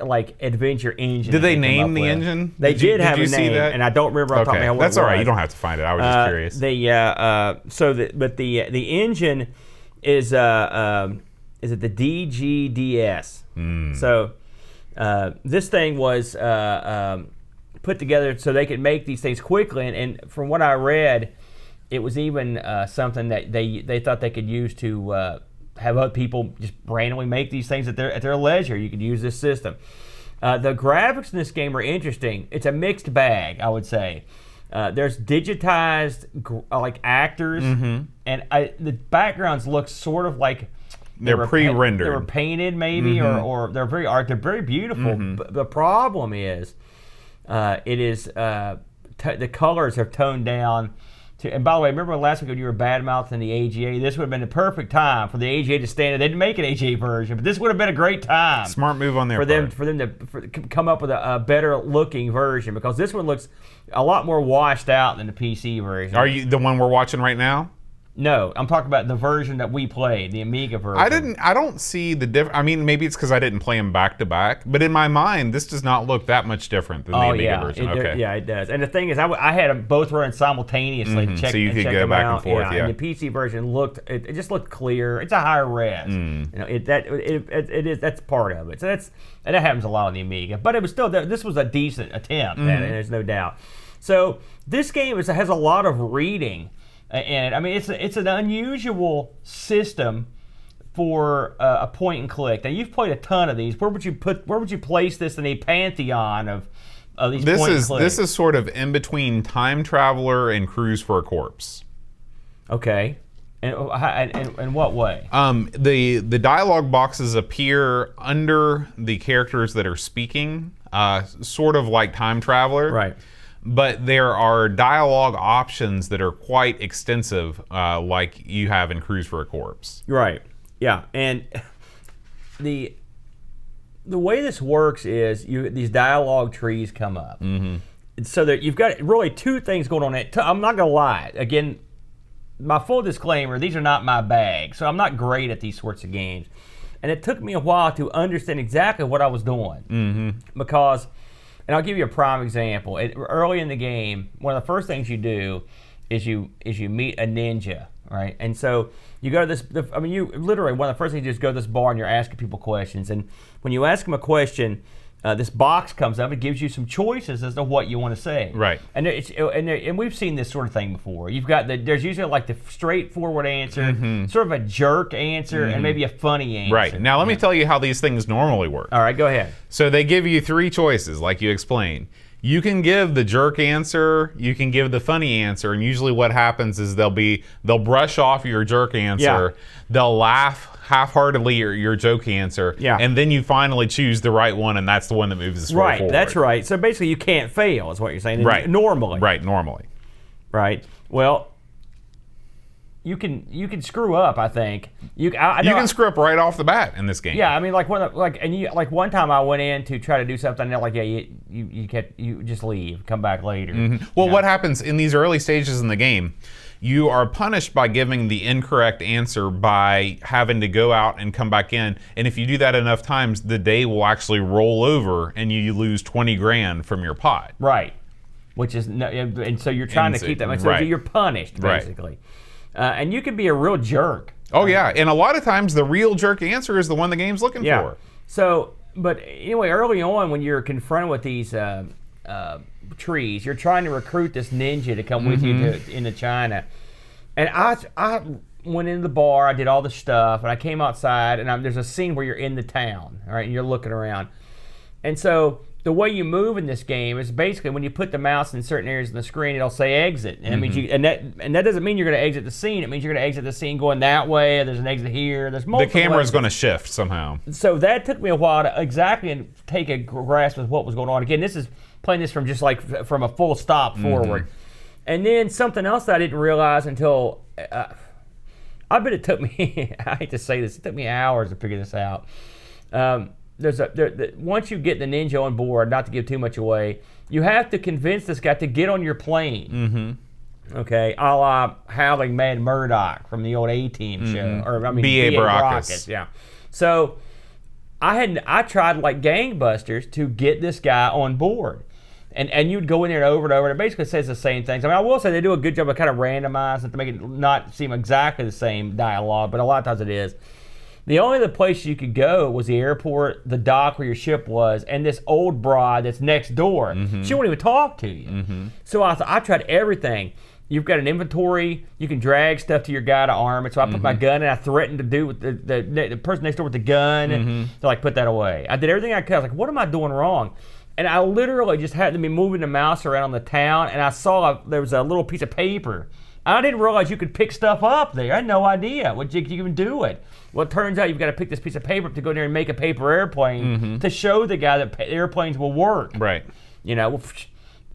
like adventure engine. Did they name the engine? They did have a name, and I don't remember off the top of my head what it was. That's all right. You don't have to find it. I was just curious. The engine is it the DGDS? So, this thing was put together so they could make these things quickly, and from what I read, it was even something that they thought they could use to have other people just randomly make these things at their leisure. You could use this system. The graphics in this game are interesting. It's a mixed bag, I would say. There's digitized like actors, and the backgrounds look sort of like they're pre-rendered. They were painted, maybe, or they're very beautiful. But the problem is, the colors have toned down. And by the way, remember last week when you were bad-mouthing the AGA? This would have been the perfect time for the AGA to stand. They didn't make an AGA version, but this would have been a great time. Smart move on their part. For them to come up with a better-looking version, because this one looks a lot more washed out than the PC version. Are you the one we're watching right now? No, I'm talking about the version that we played, the Amiga version. I don't see the difference. I mean, maybe it's because I didn't play them back to back, but in my mind, this does not look that much different than the Amiga version. It does. And the thing is, I had them both running simultaneously to check. So you could go back and forth. Yeah. And the PC version it just looked clear. It's a higher res. That's part of it. So that happens a lot on the Amiga. But it was still this was a decent attempt, and there's no doubt. So this game has a lot of reading. And I mean, it's an unusual system for a point and click. Now you've played a ton of these. Where would you place this in a pantheon of these point and clicks? This is sort of in between Time Traveler and Cruise for a Corpse. Okay, and in what way? The dialogue boxes appear under the characters that are speaking, sort of like Time Traveler. Right. But there are dialogue options that are quite extensive, like you have in Cruise for a Corpse. Right. Yeah. And the way this works is these dialogue trees come up. So that you've got really two things going on. I'm not going to lie. Again, my full disclaimer, these are not my bag. So I'm not great at these sorts of games. And it took me a while to understand exactly what I was doing. Because And I'll give you a prime example. Early in the game, one of the first things you do is you meet a ninja, right? And so you go to this. You literally one of the first things you do is go to this bar and you're asking people questions. And when you ask them a question, this box comes up. It gives you some choices as to what you want to say. Right. And we've seen this sort of thing before. You've got there's usually like the straightforward answer, sort of a jerk answer, and maybe a funny answer. Right. Now let me tell you how these things normally work. All right, go ahead. So they give you 3 choices, like you explained. You can give the jerk answer, you can give the funny answer, and usually what happens is they'll brush off your jerk answer, they'll laugh half-heartedly at your joke answer, and then you finally choose the right one, and that's the one that moves the story forward. Right, that's right. So basically you can't fail is what you're saying. Right. Normally. Right, normally. Right. Well, you can screw up, I think. You can screw up right off the bat in this game. Yeah, I mean, one time I went in to try to do something, and they're like, yeah, you just leave, come back later. Well, what happens in these early stages in the game? You are punished by giving the incorrect answer by having to go out and come back in. And if you do that enough times, the day will actually roll over, and you lose 20 grand from your pot. Right. Which is, and so you're trying to keep that. So you're punished basically. And you can be a real jerk. Oh yeah, and a lot of times the real jerk answer is the one the game's looking for. So, but anyway, early on when you're confronted with these trees, you're trying to recruit this ninja to come with you into China. And I went into the bar, I did all the stuff, and I came outside, and there's a scene where you're in the town, all right, and you're looking around. And so the way you move in this game is basically when you put the mouse in certain areas of the screen, it'll say exit. And, that doesn't mean you're going to exit the scene. It means you're going to exit the scene going that way. There's an exit here. There's multiple. The camera's going to shift somehow. So that took me a while to take a grasp of what was going on. Again, this is playing this from just like from a full stop forward. And then something else that I didn't realize until I bet it took me. I hate to say this, it took me hours to figure this out. Once you get the ninja on board, not to give too much away, you have to convince this guy to get on your plane. Okay, a la Howling Mad Murdoch from the old A-Team show, or B.A. Baracus. Yeah. So I tried like gangbusters to get this guy on board. And you'd go in there over and over, and it basically says the same things. I mean, I will say they do a good job of kind of randomizing it to make it not seem exactly the same dialogue, but a lot of times it is. The only other place you could go was the airport, the dock where your ship was, and this old broad that's next door. She won't even talk to you. So I tried everything. You've got an inventory. You can drag stuff to your guy to arm it. So I put my gun, and I threatened to do with the person next door with the gun, and to like put that away. I did everything I could. I was like, what am I doing wrong? And I literally just had to be moving the mouse around on the town, and I saw there was a little piece of paper. I didn't realize you could pick stuff up there. I had no idea what you could even do it. Well, it turns out you've got to pick this piece of paper up to go there and make a paper airplane to show the guy that airplanes will work. Right. You know,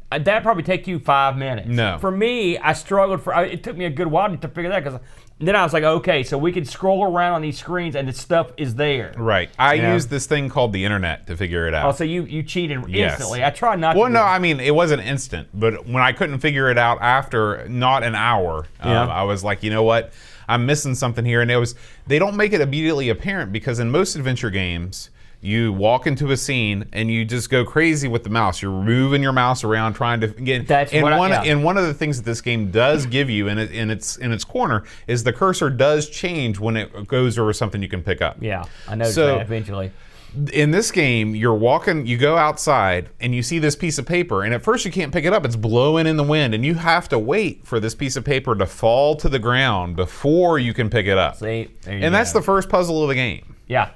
that probably take you 5 minutes. No. For me, I struggled it took me a good while to figure that, because then I was like, okay, so we can scroll around on these screens and the stuff is there. Right. I used this thing called the internet to figure it out. Oh, so you cheated instantly. I tried not to. Well, no, I mean, it wasn't instant, but when I couldn't figure it out after not an hour, I was like, you know what? I'm missing something here. And they don't make it immediately apparent, because in most adventure games, you walk into a scene and you just go crazy with the mouse. You're moving your mouse around trying to get. And one of the things that this game does give you in its corner is the cursor does change when it goes over something you can pick up. Yeah, I noticed that eventually. In this game, you're walking, you go outside and you see this piece of paper, and at first you can't pick it up. It's blowing in the wind, and you have to wait for this piece of paper to fall to the ground before you can pick it up. See, and that's the first puzzle of the game. Yeah.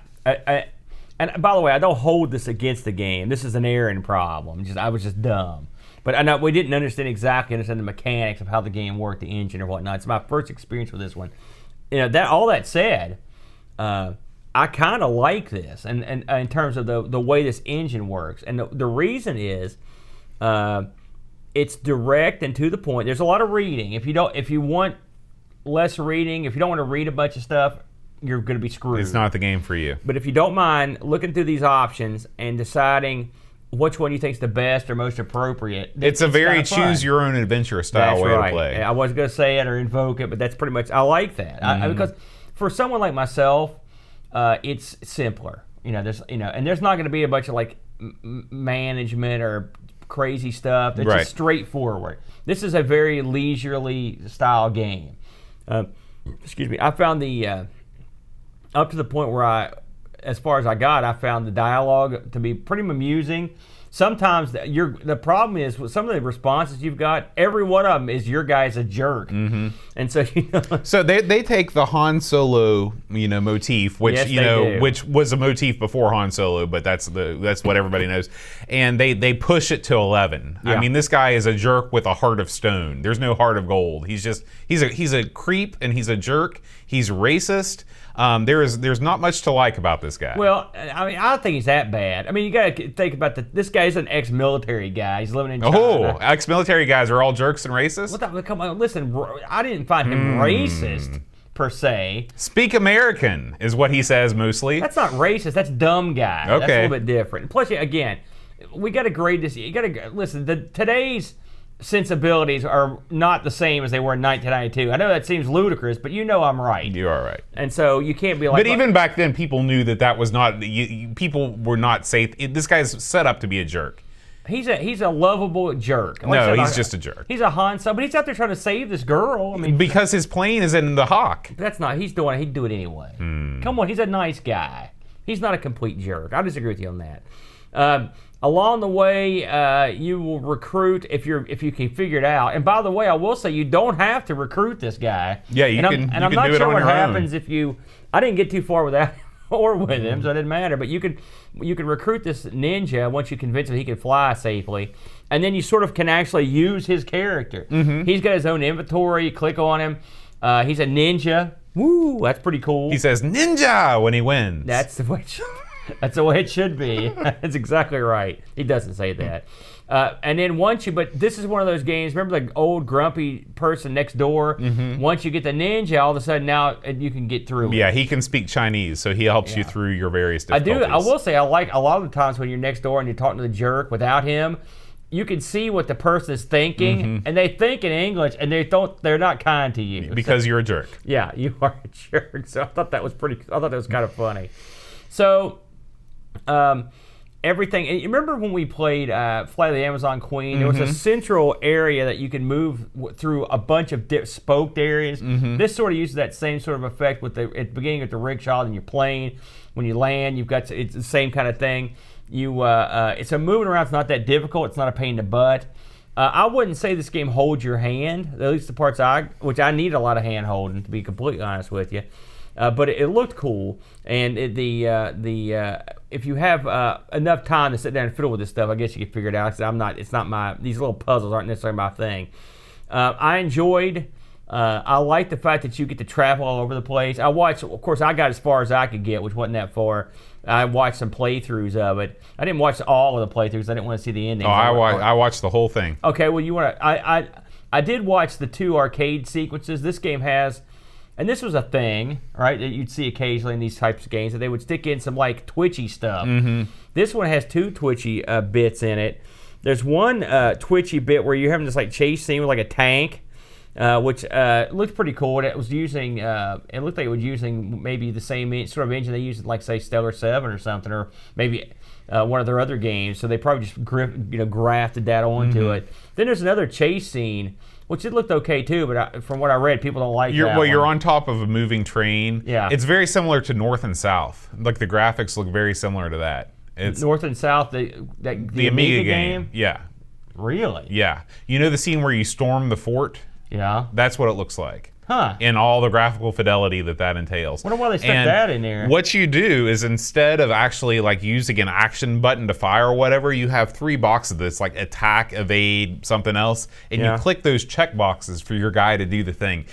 And by the way, I don't hold this against the game. This is an Aaron problem. I was just dumb. But I know we didn't understand the mechanics of how the game worked, the engine or whatnot. It's my first experience with this one. You know, all that said, I kind of like this, and in terms of the way this engine works. And the reason is, it's direct and to the point. There's a lot of reading. If you want less reading, if you don't want to read a bunch of stuff, you're going to be screwed. It's not the game for you. But if you don't mind looking through these options and deciding which one you think is the best or most appropriate, it's a very choose your own adventure style way to play. I wasn't going to say it or invoke it, but that's pretty much, I like that. Because for someone like myself, it's simpler. There's not going to be a bunch of like management or crazy stuff. It's Right. just straightforward. This is a very leisurely style game. Excuse me. I found the up to the point where as far as I got, I found the dialogue to be pretty amusing. Sometimes the problem is with some of the responses you've got, every one of them is your guy's a jerk, and so So they take the Han Solo motif, which Yes, they do. which was a motif before Han Solo, but that's what everybody knows, and they push it to 11. Yeah. I mean, this guy is a jerk with a heart of stone. There's no heart of gold. He's a creep and he's a jerk. He's racist. There's not much to like about this guy. Well, I mean, I don't think he's that bad. I mean, you got to think about this guy's an ex-military guy. He's living in China. Oh, ex-military guys are all jerks and racist? Come on, listen. I didn't find him racist per se. Speak American is what he says mostly. That's not racist. That's dumb guy. Okay. That's a little bit different. Plus, again, we got to grade this. You got to listen. Today's sensibilities are not the same as they were in 1992. I know that seems ludicrous, but I'm right. You are right. And so you can't be like. But even back then, people knew that was not. People were not safe. This guy's set up to be a jerk. He's a lovable jerk. Like No, I said, he's just a jerk. He's a Han Solo, but he's out there trying to save this girl. I mean, Because his plane is in the Hawk. that's not. He'd do it anyway. Come on, he's a nice guy. He's not a complete jerk. I disagree with you on that. Along the way, you will recruit if you can figure it out. And by the way, I will say you don't have to recruit this guy. Yeah, you I'm can not do it sure on what your own. happens if you. I didn't get too far with that or with him, so it didn't matter. But you can recruit this ninja once you convince him he can fly safely, and then you sort of can actually use his character. He's got his own inventory. You click on him. He's a ninja. Woo, that's pretty cool. He says ninja when he wins. That's the way. That's the way it should be. That's exactly right. He doesn't say that. And then but this is one of those games. Remember the old grumpy person next door? Once you get the ninja, all of a sudden now you can get through. Yeah, he can speak Chinese, so he helps you through your various difficulties. I will say I like a lot of the times when you're next door and you're talking to the jerk without him. You can see what the person is thinking, and they think in English, and they're not kind to you Because you're a jerk. Yeah, you are a jerk. So I thought that was kind of funny. So. Everything. And you remember when we played Flight of the Amazon Queen? There was a central area that you could move through a bunch of spoked areas. This sort of uses that same sort of effect at the beginning with the rickshaw and your plane. When you land, it's the same kind of thing. So moving around's not that difficult. It's not a pain in the butt. I wouldn't say this game holds your hand. At least the parts which I need a lot of hand holding, to be completely honest with you. But it looked cool, and if you have enough time to sit down and fiddle with this stuff, I guess you can figure it out. These little puzzles aren't necessarily my thing. I enjoyed. I like the fact that you get to travel all over the place. Of course, I got as far as I could get, which wasn't that far. I watched some playthroughs of it. I didn't watch all of the playthroughs. I didn't want to see the ending. Oh, I watched the whole thing. Okay, well, you want to? I did watch the 2 arcade sequences. This game has. And this was a thing, right, that you'd see occasionally in these types of games, that they would stick in some, like, twitchy stuff. This one has 2 twitchy bits in it. There's one twitchy bit where you're having this, like, chase scene with, like, a tank, which looked pretty cool. And it was using, it looked like it was using maybe the same sort of engine they used in, like, say, Stellar 7 or something, or maybe one of their other games. So they probably just grafted that onto it. Then there's another chase scene, which it looked okay too, but from what I read, people don't like that. You're on top of a moving train. Yeah. It's very similar to North and South. Like the graphics look very similar to that. It's North and South, the Amiga game. Yeah. Really? Yeah. You know the scene where you storm the fort? Yeah. That's what it looks like. Huh. In all the graphical fidelity that entails. Wonder why they stuck that in there. What you do is instead of actually like using an action button to fire or whatever, you have 3 boxes that's like attack, evade, something else, and you click those check boxes for your guy to do the thing.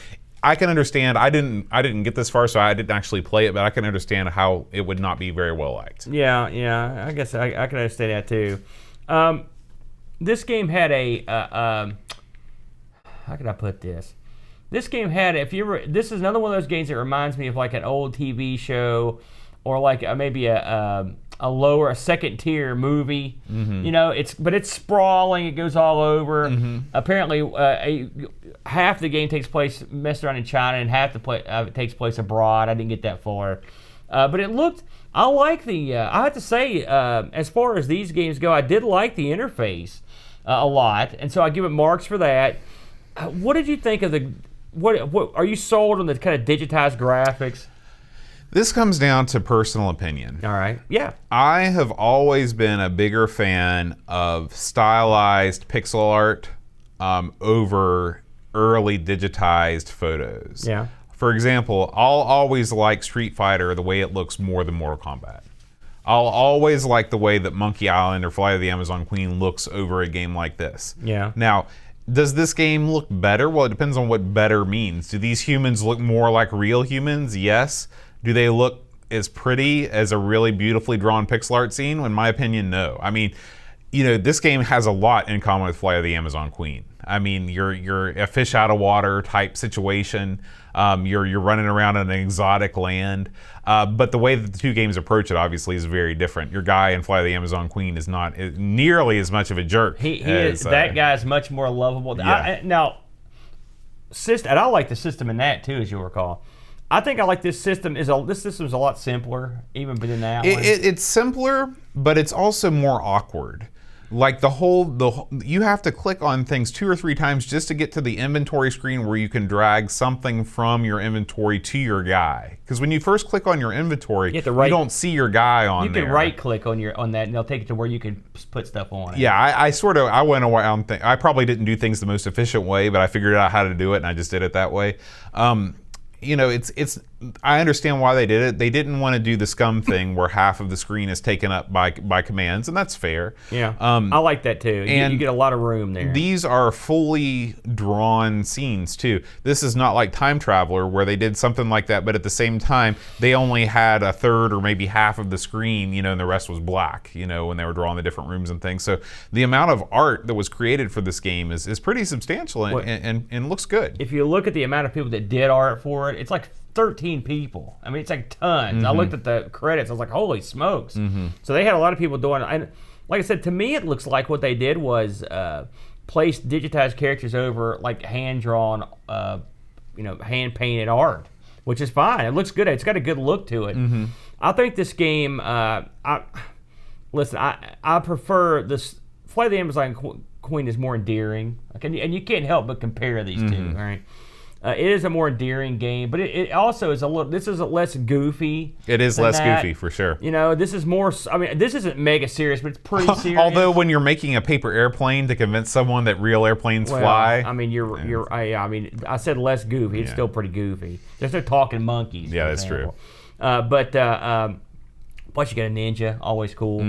I can understand. I didn't get this far, so I didn't actually play it, but I can understand how it would not be very well liked. Yeah. I guess I can understand that too. This game had how can I put this? This game had, this is another one of those games that reminds me of like an old TV show, or like maybe a second tier movie. But it's sprawling. It goes all over. Apparently, half the game takes place messed around in China, and half it takes place abroad. I didn't get that far. But it looked. I like the. I have to say, as far as these games go, I did like the interface a lot, and so I give it marks for that. What did you think of the? What are you sold on the kind of digitized graphics? This comes down to personal opinion. All right. Yeah. I have always been a bigger fan of stylized pixel art over early digitized photos. Yeah. For example, I'll always like Street Fighter the way it looks more than Mortal Kombat. I'll always like the way that Monkey Island or Flight of the Amazon Queen looks over a game like this. Yeah. Now, does this game look better? Well, it depends on what better means. Do these humans look more like real humans? Yes. Do they look as pretty as a really beautifully drawn pixel art scene? In my opinion, no. I mean, this game has a lot in common with Flight of the Amazon Queen. I mean, you're a fish out of water type situation. You're running around in an exotic land. But the way that the two games approach it obviously is very different. Your guy in Flight of the Amazon Queen is not nearly as much of a jerk. That guy's much more lovable. Yeah. And I like the system in that too, as you'll recall. I think I like this system. This system's a lot simpler, even within that one. It's simpler, but it's also more awkward. Like you have to click on things 2 or 3 times just to get to the inventory screen where you can drag something from your inventory to your guy. Because when you first click on your inventory, you don't see your guy on there. You can right-click on that, and they'll take it to where you can put stuff on it. Yeah, I went around. I probably didn't do things the most efficient way, but I figured out how to do it, and I just did it that way. I understand why they did it. They didn't want to do the scum thing where half of the screen is taken up by commands, and that's fair. Yeah, I like that too. And you get a lot of room there. These are fully drawn scenes too. This is not like Time Traveler where they did something like that, but at the same time they only had a third or maybe half of the screen, and the rest was black. When they were drawing the different rooms and things. So the amount of art that was created for this game is pretty substantial and looks good. If you look at the amount of people that did art for it, it's like 13 people. I mean, it's like tons. I looked at the credits. I was like, holy smokes. So they had a lot of people doing it. And like I said, to me, it looks like what they did was place digitized characters over like hand-drawn, hand-painted art, which is fine. It looks good. It's got a good look to it. I think this game, I prefer this. Flight of the Amazon Queen is more endearing. And you can't help but compare these two, right? It is a more endearing game, but it also is this is less goofy. It is less goofy, for sure. This is more, this isn't mega serious, but it's pretty serious. Although when you're making a paper airplane to convince someone that real airplanes fly. I mean, I said less goofy. It's still pretty goofy. There's no talking monkeys. Yeah, that's true. Plus, you got a ninja, always cool.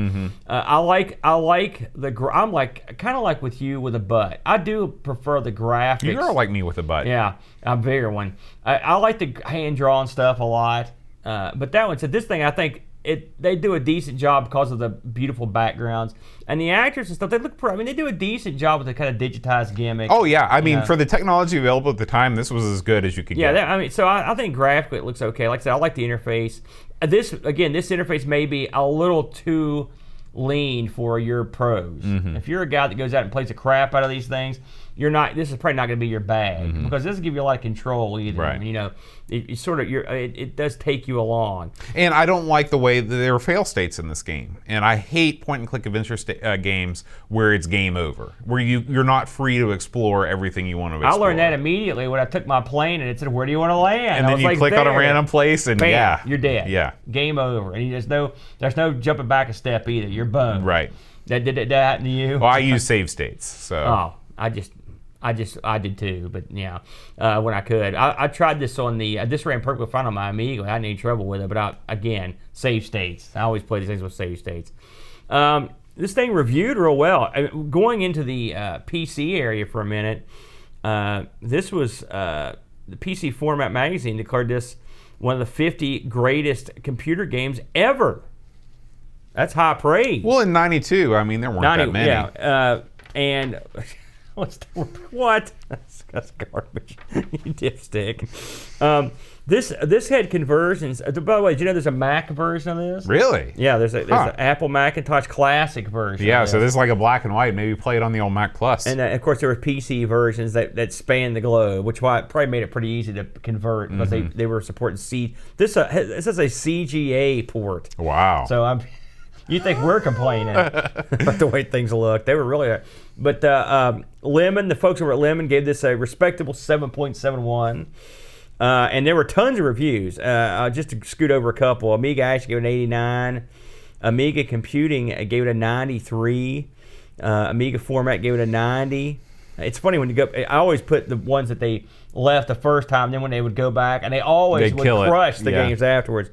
I like I'm kind of like with you with a butt. I do prefer the graphics. You are like me with a butt. Yeah, I'm a bigger one. I like the hand drawn stuff a lot, but that one. So this thing, I think they do a decent job because of the beautiful backgrounds and the actors and stuff. They look. They do a decent job with the kind of digitized gimmick. Oh yeah, I mean, for the technology available at the time, this was as good as you could get. Yeah, so I think graphically it looks okay. Like I said, I like the interface. This interface may be a little too lean for your pros. If you're a guy that goes out and plays the crap out of these things, this is probably not going to be your bag because it doesn't give you a lot of control either. Right. I mean, it does take you along. And I don't like the way that there are fail states in this game. And I hate point and click adventure games where it's game over, where you're not free to explore everything you want to explore. I learned that immediately when I took my plane and it said, "Where do you want to land?" And then you click on a random place and bam, you're dead. Yeah, game over. And there's no jumping back a step either. You're boned. Right. Did that happen to you? Well, I use save states. So. I did too, but yeah, when I could. I tried this on this ran perfectly fine on my Amiga. I had any trouble with it, but again, save states. I always play these things with save states. This thing reviewed real well. Going into the PC area for a minute, this was the PC Format magazine declared this one of the 50 greatest computer games ever. That's high praise. Well, in '92, there weren't that many. Yeah, and What? That's garbage. You dipstick. This had conversions. By the way, did you know there's a Mac version of this? Really? Yeah, there's an Apple Macintosh Classic version. Yeah, so this is like a black and white. Maybe play it on the old Mac Plus. And of course, there were PC versions that span the globe, which probably made it pretty easy to convert because they were supporting C. This is a CGA port. Wow. So you think we're complaining about the way things look? They were really. But Lemon, the folks over at Lemon gave this a respectable 7.71. And there were tons of reviews. Just to scoot over a couple, Amiga actually gave it an 89. Amiga Computing gave it a 93. Amiga Format gave it a 90. It's funny when you go. I always put the ones that they left the first time. Then when they would go back, and they always would crush the games afterwards.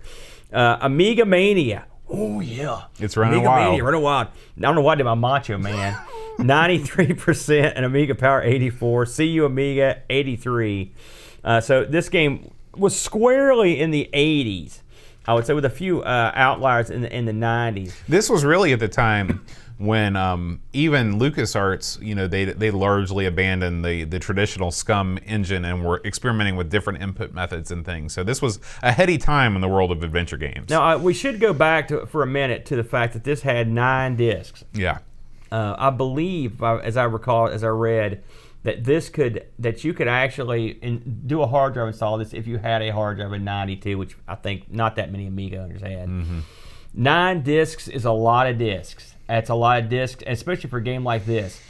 Amiga Mania. Oh yeah, it's running Amiga wild. Mania, running wild. I don't know why I did my Macho Man. 93% and Amiga Power 84. CU Amiga 83. So this game was squarely in the 80s, I would say, with a few outliers in the 90s. This was really at the time when even LucasArts, they largely abandoned the traditional SCUM engine and were experimenting with different input methods and things. So this was a heady time in the world of adventure games. Now, we should go back for a minute to the fact that this had 9 discs. Yeah. I believe, as I recall, as I read, that you could actually do a hard drive install this if you had a hard drive in 92, which I think not that many Amiga owners had. Mm-hmm. 9 discs is a lot of discs. That's a lot of discs, especially for a game like this.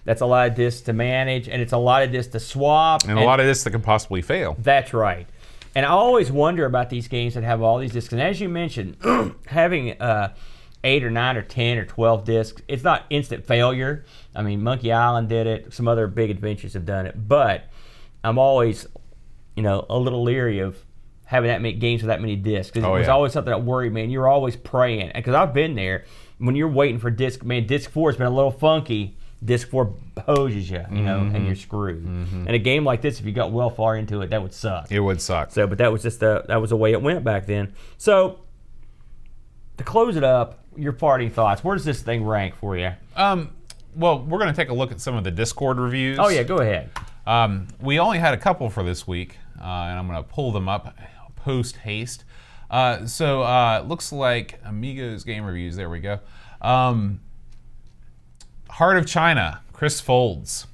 That's a lot of discs to manage, and it's a lot of discs to swap. And a lot of discs that can possibly fail. That's right. And I always wonder about these games that have all these discs. And as you mentioned, having 8 or 9 or 10 or 12 discs, it's not instant failure. I mean, Monkey Island did it. Some other big adventures have done it. But I'm always, a little leery of having that many games with that many discs. It was always something that worried me, and you're always praying. Because I've been there. When you're waiting for disc 4 has been a little funky. Disc 4 hoses you, and you're screwed. Mm-hmm. And a game like this, if you got well far into it, that would suck. It would suck. So, but that was just that was the way it went back then. So, to close it up, your parting thoughts. Where does this thing rank for you? Well, we're going to take a look at some of the Discord reviews. Oh yeah, go ahead. We only had a couple for this week, and I'm going to pull them up post haste. So it looks like Amigos game reviews. There we go. Heart of China, Chris Folds.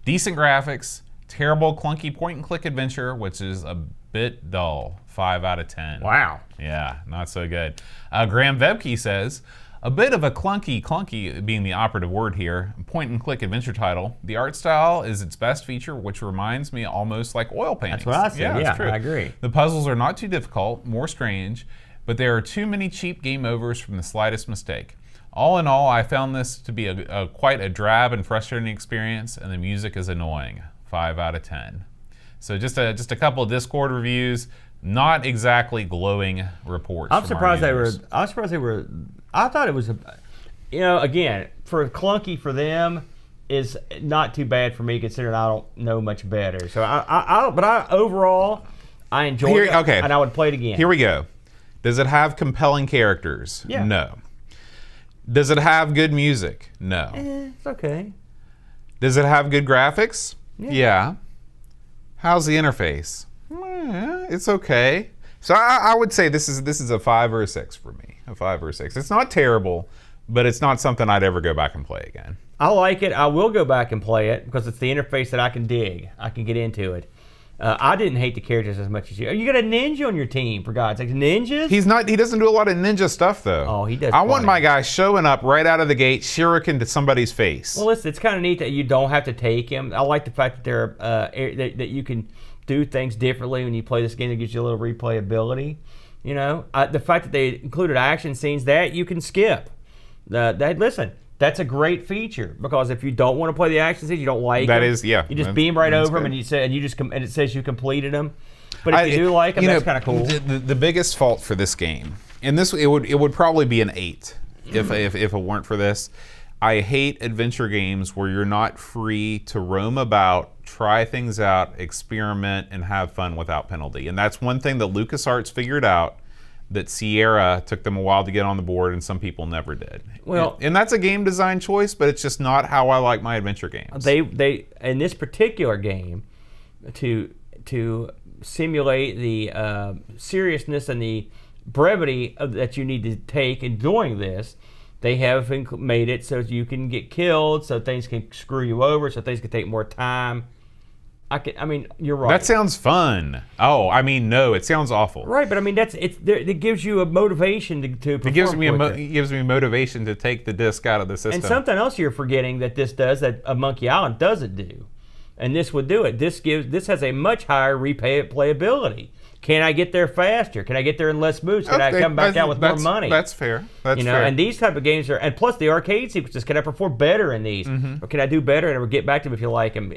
Decent graphics, terrible clunky point-and-click adventure, which is a bit dull. 5 out of 10. Wow. Yeah, not so good. Graham Vebke says, a bit of a clunky being the operative word here, point-and-click adventure title. The art style is its best feature, which reminds me almost like oil paintings. That's what I said. Yeah, true. I agree. The puzzles are not too difficult, more strange, but there are too many cheap game overs from the slightest mistake. All in all, I found this to be quite a drab and frustrating experience, and the music is annoying. 5 out of 10. So just a couple of Discord reviews, not exactly glowing reports. I'm surprised they were. I thought it was, again, for clunky for them is not too bad for me considering I don't know much better. So overall, I enjoyed it, and I would play it again. Here we go. Does it have compelling characters? Yeah. No. Does it have good music? No. It's okay. Does it have good graphics? Yeah. How's the interface? It's okay. So I would say this is a 5 or a 6 for me. A 5 or a 6. It's not terrible, but it's not something I'd ever go back and play again. I like it. I will go back and play it because it's the interface that I can dig. I can get into it. I didn't hate the characters as much as you. You got a ninja on your team, for God's sake. Ninjas? He doesn't do a lot of ninja stuff, though. Oh, he does. I want my guy showing up right out of the gate, shuriken to somebody's face. Well, listen, it's kind of neat that you don't have to take him. I like the fact that that you can do things differently when you play this game. That gives you a little replayability. The fact that they included action scenes that you can skip. Listen. That's a great feature because if you don't want to play the action scenes, you don't like them. You just beam right over them, and it says you completed them. But if you do like them, that's kind of cool. The biggest fault for this game, and it would probably be an 8 if it weren't for this. I hate adventure games where you're not free to roam about, try things out, experiment, and have fun without penalty. And that's one thing that LucasArts figured out that Sierra took them a while to get on the board, and some people never did. Well, and that's a game design choice, but it's just not how I like my adventure games. They in this particular game, to simulate the seriousness and the brevity that you need to take in doing this, they have made it so you can get killed, so things can screw you over, so things can take more time. I mean, you're right. That sounds fun. Oh, I mean, no, it sounds awful. Right, but I mean, it gives you a motivation to perform. It gives me motivation to take the disc out of the system. And something else you're forgetting that this does that a Monkey Island doesn't do, and this would do it. This has a much higher replayability. Can I get there faster? Can I get there in less moves? Can I come back out with more money? That's fair. That's fair. And these type of games are, and plus the arcade sequences, can I perform better in these? Or can I do better and we'll get back to them if you like them?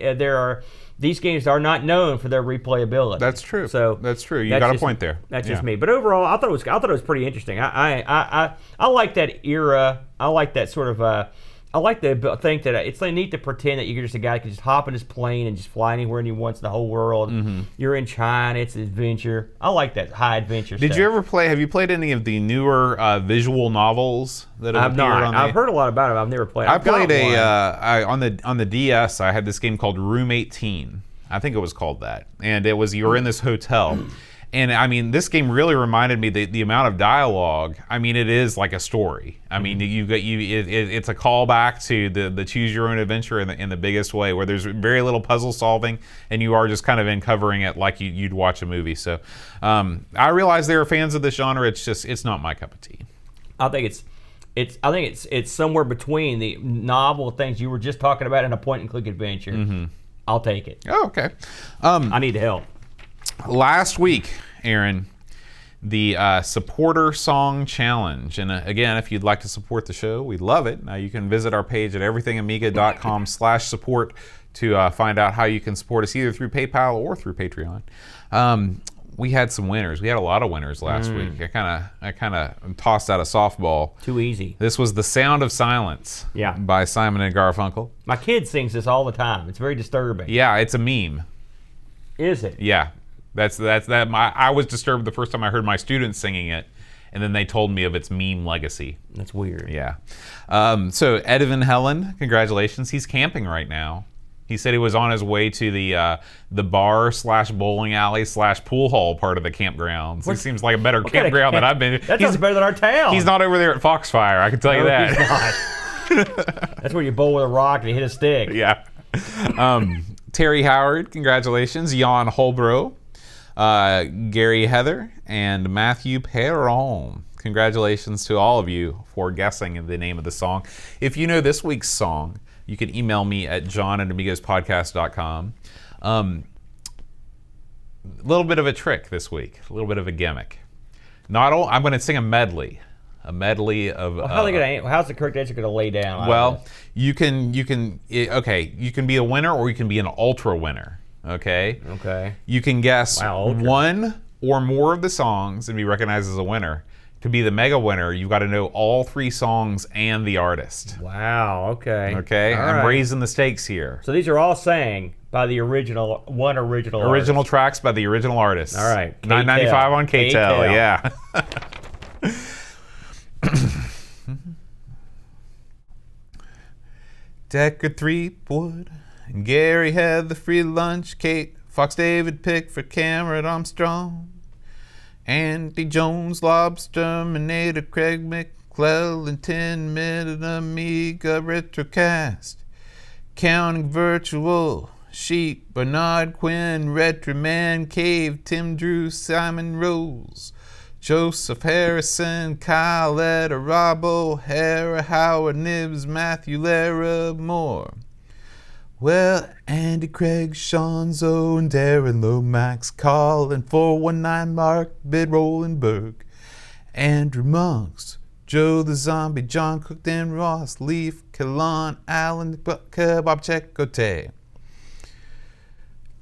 These games are not known for their replayability. That's true. So that's true. You got a point there. That's just me. But overall, I thought it was pretty interesting. I like that era. I like that sort of. I like to think that it's neat to pretend that you're just a guy that can just hop in his plane and just fly anywhere he wants in the whole world. You're in China. It's an adventure. I like that high adventure stuff. Did you ever have you played any of the newer visual novels that have appeared on I've heard a lot about them. I've never played. I played on the DS. I had this game called Room 18. I think it was called that. And it was, you were in this hotel. And I mean, this game really reminded me the amount of dialogue. I mean, it is like a story. I mean, it's a callback to the choose your own adventure in the biggest way, where there's very little puzzle solving, and you are just kind of uncovering it like you'd watch a movie. So, I realize there are fans of this genre. It's not my cup of tea. I think it's somewhere between the novel things you were just talking about and a point and click adventure. I'll take it. Oh, okay. I need help. Last week, Aaron, the supporter song challenge. And again, if you'd like to support the show, we'd love it. Now you can visit our page at everythingamiga.com/support to find out how you can support us either through PayPal or through Patreon. We had some winners. We had a lot of winners last week. I kind of tossed out a softball. Too easy. This was The Sound of Silence by Simon and Garfunkel. My kid sings this all the time. It's very disturbing. Yeah, it's a meme. Is it? Yeah. I was disturbed the first time I heard my students singing it, and then they told me of its meme legacy. That's weird. Yeah. So Edvin Helen, congratulations. He's camping right now. He said he was on his way to the bar/bowling alley/pool hall part of the campgrounds. It seems like a better campground than I've been. That sounds better than our town. He's not over there at Foxfire, I can tell you that. He's not. That's where you bowl with a rock and you hit a stick. Yeah. Terry Howard, congratulations. Jan Holbro, Gary Heather, and Matthew Perron. Congratulations to all of you for guessing the name of the song. If you know this week's song, you can email me at john@amigospodcast.com. A little bit of a trick this week, a little bit of a gimmick. I'm going to sing a medley of. Well, how's the correct answer going to lay down? Well, you can be a winner or you can be an ultra winner. Okay. Okay. You can guess one or more of the songs and be recognized as a winner. To be the mega winner, you've got to know all 3 songs and the artist. Wow. Okay. Okay. I'm raising the stakes here. So these are all sang by the original artist. Tracks by the original artist. All right. $9.95 on KTEL. Yeah. Decker Threepwood and Gary had the free lunch. Kate Fox David Pickford Cameron Armstrong, Andy Jones Lobsterminator Craig McClellan 10-minute Amiga Retrocast, Counting Virtual Sheep Bernard Quinn Retroman Cave Tim Drew Simon Rose Joseph Harrison, Kyle Letta, Rob O'Hara, Howard Nibs, Matthew Lara Moore. Well, Andy Craig, Sean Zoe, and Darren Lomax, Colin 419, Mark Bid Rolenberg, Andrew Monks, Joe the Zombie, John Cookton, Ross Leaf, Kalon, Alan Bob Checote,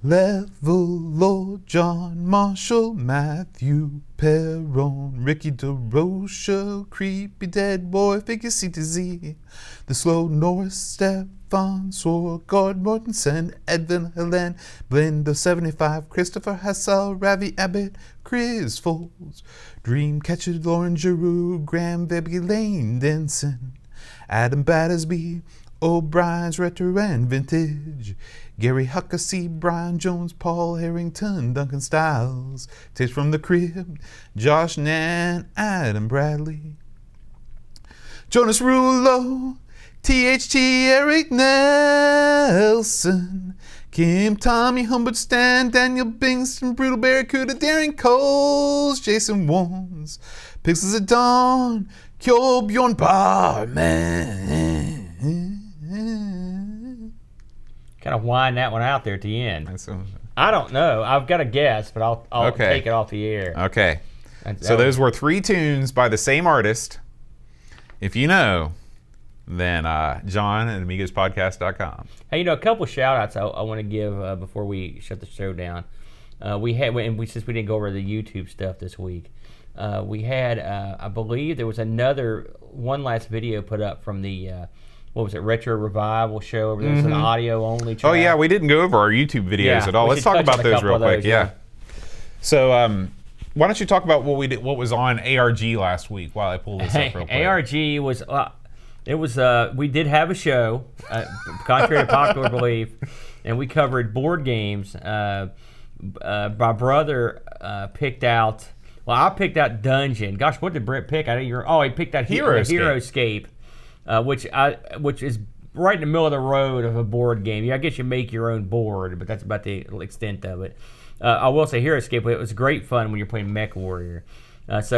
Level, Lord John Marshall, Matthew Perron, Ricky DeRocha, creepy dead boy, figure C to Z, the slow Norris, Stefan Sorgard, Mortensen, Edvin Helen, Blend of 75, Christopher Hassel, Ravi Abbott, Chris Foles, Dreamcatcher, Lauren Giroux, Graham Webby, Lane Denson, Adam Battersby, O'Brien's Retro and Vintage, Gary Huckasey, Brian Jones, Paul Harrington, Duncan Styles, Tips from the Crib, Josh Nan, Adam Bradley, Jonas Rulo, THT, Eric Nelson, Kim, Tommy, Humbert, Stan, Daniel Bingston, Brutal Barracuda, Darren Coles, Jason Wons, Pixels at Dawn, Kjol Bjorn Barman. Kind of wind that one out there at the end. I don't know. I've got a guess, but I'll take it off the air. Okay. So those were 3 tunes by the same artist. If you know, then John at AmigosPodcast.com. Hey, a couple shout-outs I want to give before we shut the show down. Since we didn't go over the YouTube stuff this week, we had, I believe there was one last video put up from the... what was it, Retro Revival show over there? It's an audio-only track. Oh, yeah, we didn't go over our YouTube videos at all. Let's talk about those real quick. Yeah. So why don't you talk about what was on ARG last week while I pull this up real quick. ARG was, we did have a show, contrary to popular belief, and we covered board games. My brother picked out, I picked out Dungeon. Gosh, what did Brent pick? He picked out Heroescape. Which is right in the middle of the road of a board game. I guess you make your own board, but that's about the extent of it. I will say Heroescape, it was great fun when you're playing Mech Warrior. It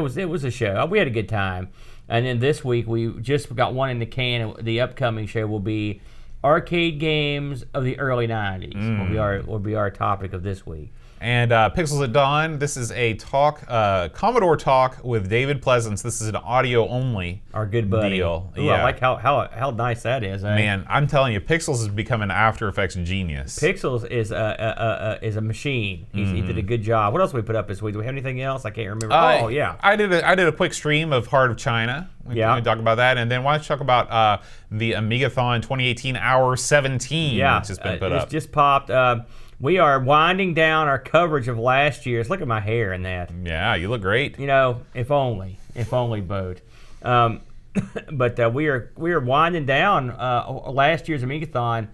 was a show. We had a good time. And then this week we just got one in the can. The upcoming show will be arcade games of the early 90s. Will be our topic of this week. And Pixels at Dawn, this is a Commodore talk with David Pleasance. This is an audio only our good buddy deal. Ooh, I like how nice that is. Man, I'm telling you, Pixels has become an After Effects genius. Pixels is a machine. He did a good job. What else did we put up this week? Do we have anything else? I can't remember. I did a quick stream of Heart of China. We can talk about that, and then why don't you talk about the Amigathon 2018 Hour 17, which has been put up. It's just popped. We are winding down our coverage of last year's. Look at my hair in that. Yeah, you look great. If only, Boat. But we are winding down last year's Amigathon.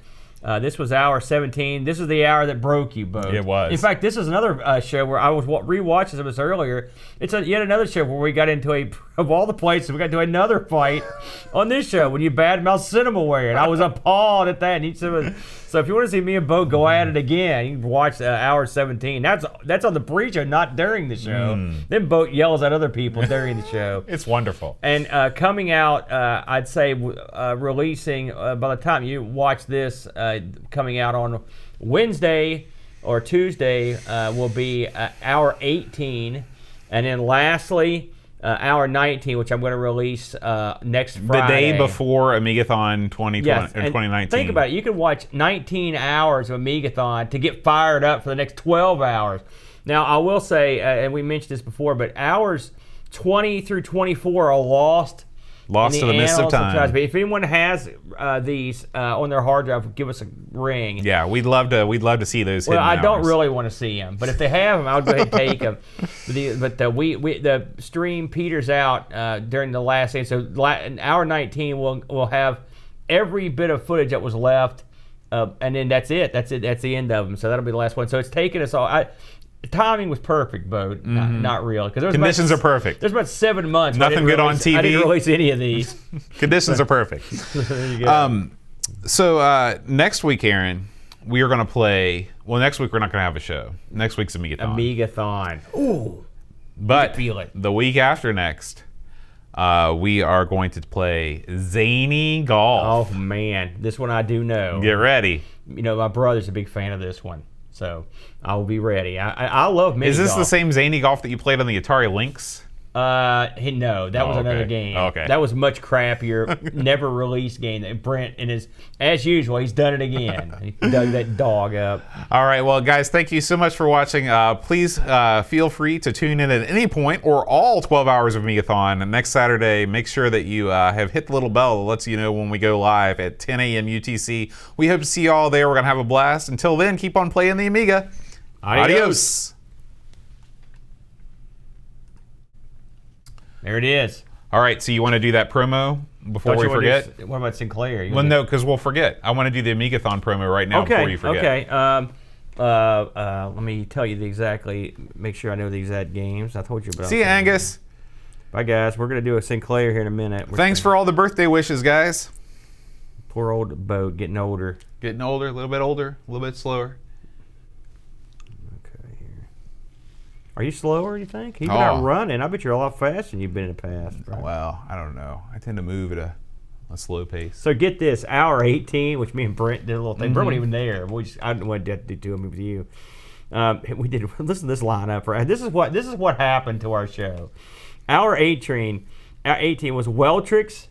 This was hour 17. This is the hour that broke you, Boat. It was. In fact, this is another show where I was rewatching some of this earlier. It's yet another show where we got into of all the places, we got into another fight on this show when you badmouth Cinemaware, and I was appalled at that. So if you want to see me and Bo go at it again, you can watch hour 17. That's on the pre-show, not during the show. Then Bo yells at other people during the show. It's wonderful. And coming out, I'd say releasing, by the time you watch this, coming out on Wednesday or Tuesday will be hour 18. And then lastly, hour 19, which I'm going to release next Friday. The day before Amigathon 2019. Think about it. You can watch 19 hours of Amigathon to get fired up for the next 12 hours. Now, I will say, and we mentioned this before, but hours 20 through 24 are lost to the mist of time. But if anyone has these on their hard drive, give us a ring. Yeah, we'd love to see those. Well, I don't hours. really want to see them, but if they have them, I'll go ahead and take them. But the stream peters out during the last day, so in hour 19 we'll have every bit of footage that was left, and then that's it. That's the end of them. So that'll be the last one. So it's taken us all. Timing was perfect, Bo. Not real. Conditions are perfect. There's about 7 months. Nothing good on TV. I didn't release any of these. Conditions are perfect. There you go. So next week, Aaron, we are going to play. Well, next week we're not going to have a show. Next week's Amigathon. Amigathon. Ooh. But feel it. The week after next, we are going to play Zany Golf. Oh man, this one I do know. Get ready. My brother's a big fan of this one. So I will be ready. I love mini Is this golf. the same Zany Golf that you played on the Atari Lynx? No, that was another okay. game. Okay. That was much crappier, never released game. That Brent, as usual, he's done it again. He dug that dog up. All right, well, guys, thank you so much for watching. Please feel free to tune in at any point or all 12 hours of Amigathon next Saturday. Make sure that you have hit the little bell that lets you know when we go live at 10 a.m. UTC. We hope to see you all there. We're going to have a blast. Until then, keep on playing the Amiga. Adios. There it is. All right, so you want to do that promo before we forget? What about Sinclair? Well, no, because we'll forget. I want to do the Amigathon promo right now before you forget. Okay. Let me tell you make sure I know the exact games. I told you about. See you, Angus. Bye, guys. We're going to do a Sinclair here in a minute. Thanks for all the birthday wishes, guys. Poor old boat getting older. Getting older, a little bit slower. Okay, here. Are you slower, you think? You've been out running. I bet you're a lot faster than you've been in the past. Right? Well, I don't know. I tend to move at a slow pace. So get this, hour 18, which me and Brent did a little thing. Brent wasn't even there. I didn't want to do it with you. We did. Listen to this lineup. Right? This is what happened to our show. Hour 18 was Weltrix,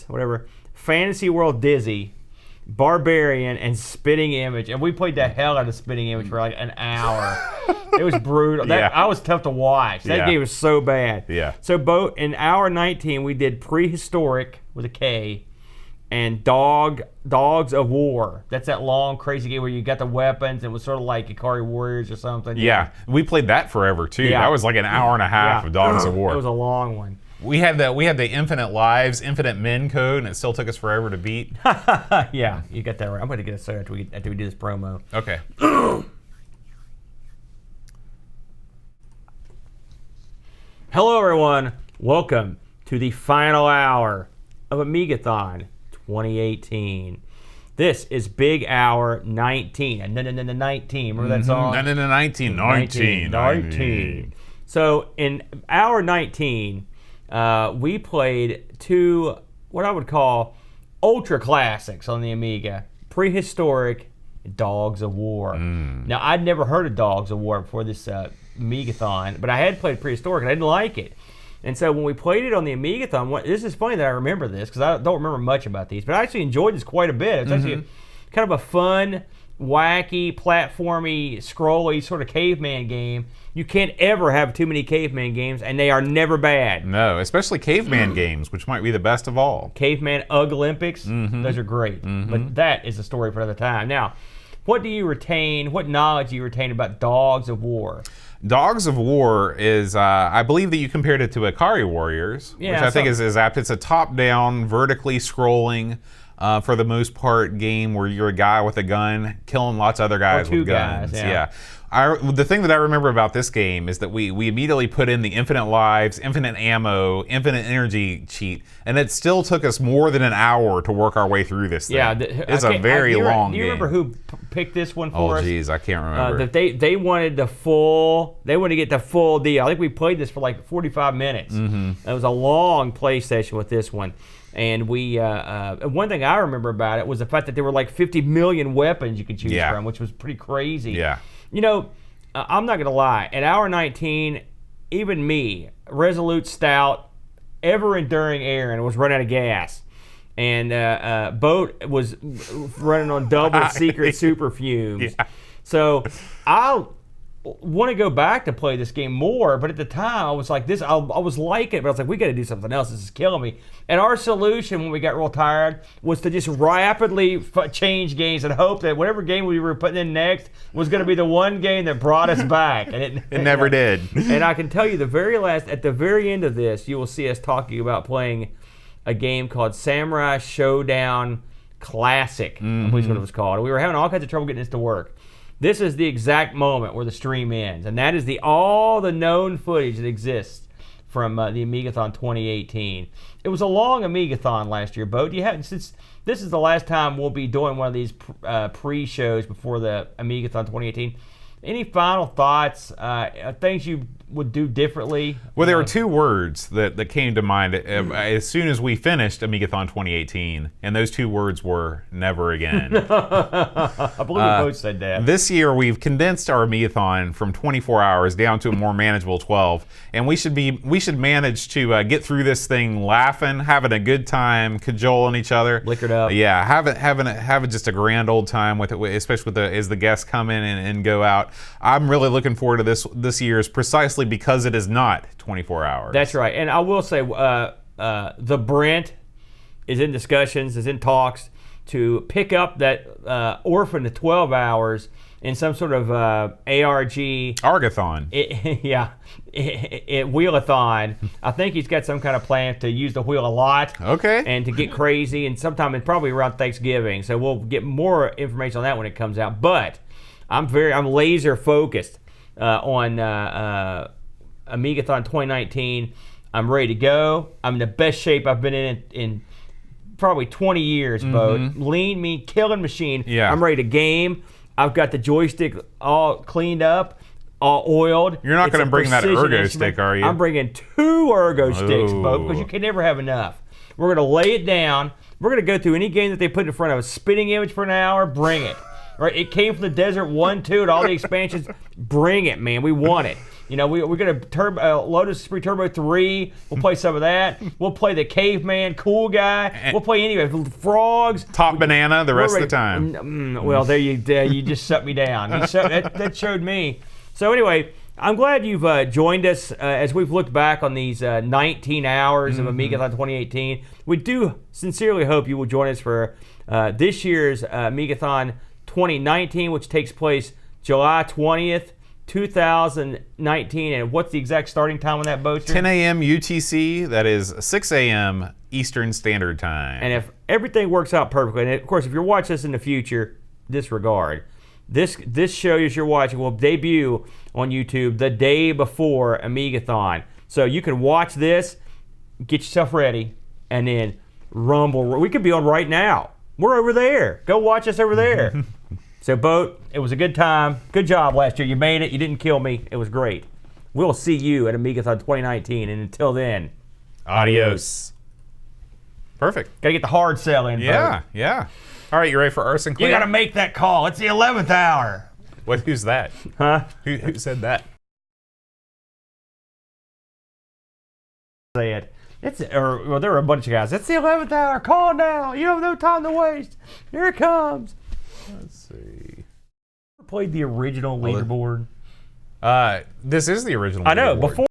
whatever, Fantasy World Dizzy, Barbarian, and Spitting Image. And we played the hell out of Spitting Image for like an hour. It was brutal. I was tough to watch. That game was so bad. Yeah. So in hour 19, we did Prehistoric with a K and Dogs of War. That's that long, crazy game where you got the weapons. It was sort of like Ikari Warriors or something. Yeah. We played that forever, too. Yeah. That was like an hour and a half of Dogs of War. It was a long one. We had the infinite lives, infinite men code, and it still took us forever to beat. Yeah, you got that right. I'm going to get a soda after we do this promo. Okay. Hello, everyone. Welcome to the final hour of Amigathon 2018. This is Big Hour 19. 19. Remember that song? 19. So in hour 19, we played two, what I would call ultra classics on the Amiga. Prehistoric, Dogs of War. Now, I'd never heard of Dogs of War before this Amigathon, but I had played Prehistoric and I didn't like it. And so when we played it on the Amigathon, this is funny that I remember this because I don't remember much about these, but I actually enjoyed this quite a bit. It's actually kind of a fun, wacky, platformy, scrolly sort of caveman game. You can't ever have too many caveman games, and they are never bad. No, especially caveman games, which might be the best of all. Caveman Ugg Olympics, those are great. But that is a story for another time. Now, what knowledge do you retain about Dogs of War? Dogs of War is, I believe that you compared it to Ikari Warriors, which I think is apt. It's a top-down, vertically scrolling, for the most part, game where you're a guy with a gun killing lots of other guys with guns. Yeah. The thing that I remember about this game is that we immediately put in the infinite lives, infinite ammo, infinite energy cheat, and it still took us more than an hour to work our way through this thing. Yeah, it's a very long game. Do you remember who picked this one for us? Oh, geez, I can't remember. They wanted to get the full deal. I think we played this for like 45 minutes. It was a long play session with this one. And one thing I remember about it was the fact that there were like 50 million weapons you could choose from, which was pretty crazy. Yeah. You know, I'm not going to lie. At hour 19, even me, resolute, stout, ever-enduring Aaron, was running out of gas. And Boat was running on double secret super fumes. Yeah. So I want to go back to play this game more, but at the time I was like this. I was liking it, but I was like, we got to do something else. This is killing me. And our solution when we got real tired was to just rapidly change games and hope that whatever game we were putting in next was going to be the one game that brought us back. And it never did. And I can tell you, at the very end of this, you will see us talking about playing a game called Samurai Showdown Classic. I believe is what it was called. And we were having all kinds of trouble getting this to work. This is the exact moment where the stream ends, and that is all the known footage that exists from the Amigathon 2018. It was a long Amigathon last year, Bo. Since this is the last time we'll be doing one of these pre-shows before the Amigathon 2018, any final thoughts? Things you would do differently? Well, there were two words that came to mind as soon as we finished Amigathon 2018, and those two words were never again. I believe we both said that. This year, we've condensed our Amigathon from 24 hours down to a more manageable 12, and we should manage to get through this thing laughing, having a good time, cajoling each other, Liquored up. Yeah, having just a grand old time with it, especially as the guests come in and go out. I'm really looking forward to this year's, precisely because it is not 24 hours. That's right. And I will say, the Brent is in discussions, is in talks to pick up that Orphan to 12 hours in some sort of ARG. Argathon. Wheelathon. I think he's got some kind of plan to use the wheel a lot. Okay. And to get crazy, and sometime it's probably around Thanksgiving. So we'll get more information on that when it comes out. But I'm laser focused on Amigathon 2019. I'm ready to go. I'm in the best shape I've been in probably 20 years, Bo. Lean, mean, killing machine. Yeah. I'm ready to game. I've got the joystick all cleaned up, all oiled. You're not going to bring that ergo stick, are you? I'm bringing 2 ergo sticks, Bo, because you can never have enough. We're going to lay it down. We're going to go through any game that they put in front of us. Spinning image for an hour, bring it. Right? It came from the Desert 1, 2, and all the expansions. Bring it, man. We want it. You know, we're going to Lotus Spree Turbo 3. We'll play some of that. We'll play the Caveman, Cool Guy. We'll play any of it. Frogs. Top Banana the rest of the time. Well, there you just shut me down. That showed me. So anyway, I'm glad you've joined us as we've looked back on these 19 hours of Amigathon 2018. We do sincerely hope you will join us for this year's Amigathon 2019, which takes place July 20th. 2019, and what's the exact starting time on that boat? 10 a.m. UTC, that is 6 a.m. Eastern Standard Time. And if everything works out perfectly, and of course, if you're watching this in the future, disregard. This show as you're watching will debut on YouTube the day before Amigathon. So you can watch this, get yourself ready, and then rumble. We could be on right now. We're over there. Go watch us over there. So, Boat, it was a good time. Good job last year. You made it. You didn't kill me. It was great. We'll see you at Amigathon 2019. And until then, adios. Perfect. Got to get the hard sell in, Yeah, Boat. yeah. All right, you ready for our Sinclair? You got to make that call. It's the 11th hour. Who's that? Huh? Who said that? Say it. Well, there were a bunch of guys. It's the 11th hour. Call now. You have no time to waste. Here it comes. Let's see. Played the original Leaderboard. This is the original. I know. Leaderboard. Before